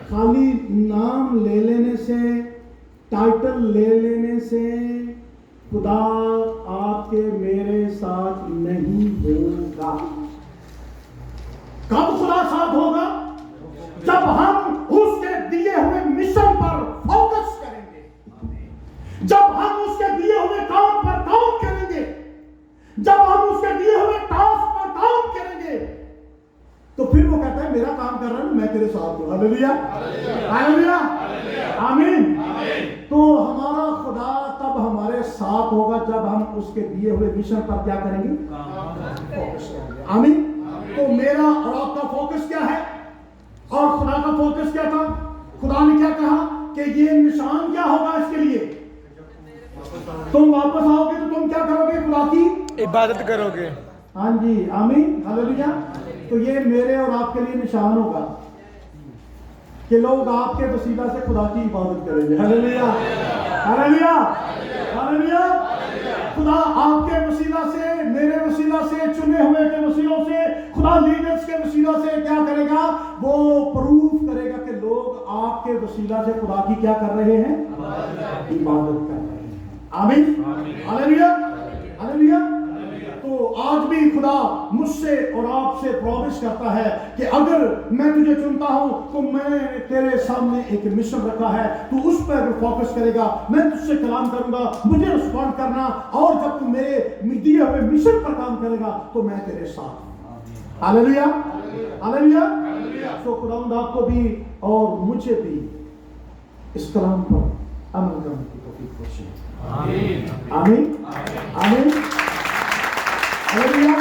खाली नाम ले लेने से, टाइटल ले लेने से खुदा आपके मेरे साथ नहीं होगा। कब खुदा साथ होगा? जब हम उसके दिए हुए मिशन पर फोकस करेंगे, जब हम उसके दिए हुए काम पर काम करेंगे, जब हम उसके दिए हुए टास्क पर काम करेंगे, तो फिर वो कहता है मेरा काम कर रहा हूं, मैं तेरे साथ हूं। हालेलुया, हालेलुया, आमीन। तो हमारा खुदा तब हमारे साथ होगा जब हम उसके दिए हुए मिशन पर क्या करेंगे? फोकस करेंगे। आमीन। तो मेरा और आपका फोकस क्या है और खुदा का फोकस क्या था? खुदा ने क्या कहा कि ये निशान क्या होगा इसके लिए? तुम वापस आओगे तो तुम क्या करोगे? खुदा की इबादत करोगे। हाँ जी, आमीन, हालेलुया। तो ये मेरे और आपके लिए निशान होगा कि लोग आपके वसीला से खुदा की इबादत करेंगे। Hallelujah, hallelujah, hallelujah. खुदा आपके वसीला से, मेरे वसीला से, चुने हुए के वसीलों से, खुदा लीडर्स के वसीला से क्या करेगा? वो प्रूफ करेगा कि लोग आपके वसीला से खुदा की क्या कर रहे हैं? इबादत कर रहे हैं। आमीन, हालेलुया, हालेलुया। तो आज भी खुदा मुझसे और आपसे प्रॉमिस करता है कि अगर मैं तुझे चुनता हूं तो मैं तेरे सामने एक मिशन रखा है, तू उस पर फोकस करेगा, मैं तुझसे कलाम करूंगा, मुझे रिस्पॉन्ड करना, और जब तू मेरे दिए हुए मिशन पर काम करेगा तो मैं तेरे साथ हूं। Hallelujah, hallelujah. तो खुदावंद आपको भी और मुझे भी इस कलाम पर अमल करने की तौफीक बख्शे। आमीन, आमीन, आमीन। हालेलुया।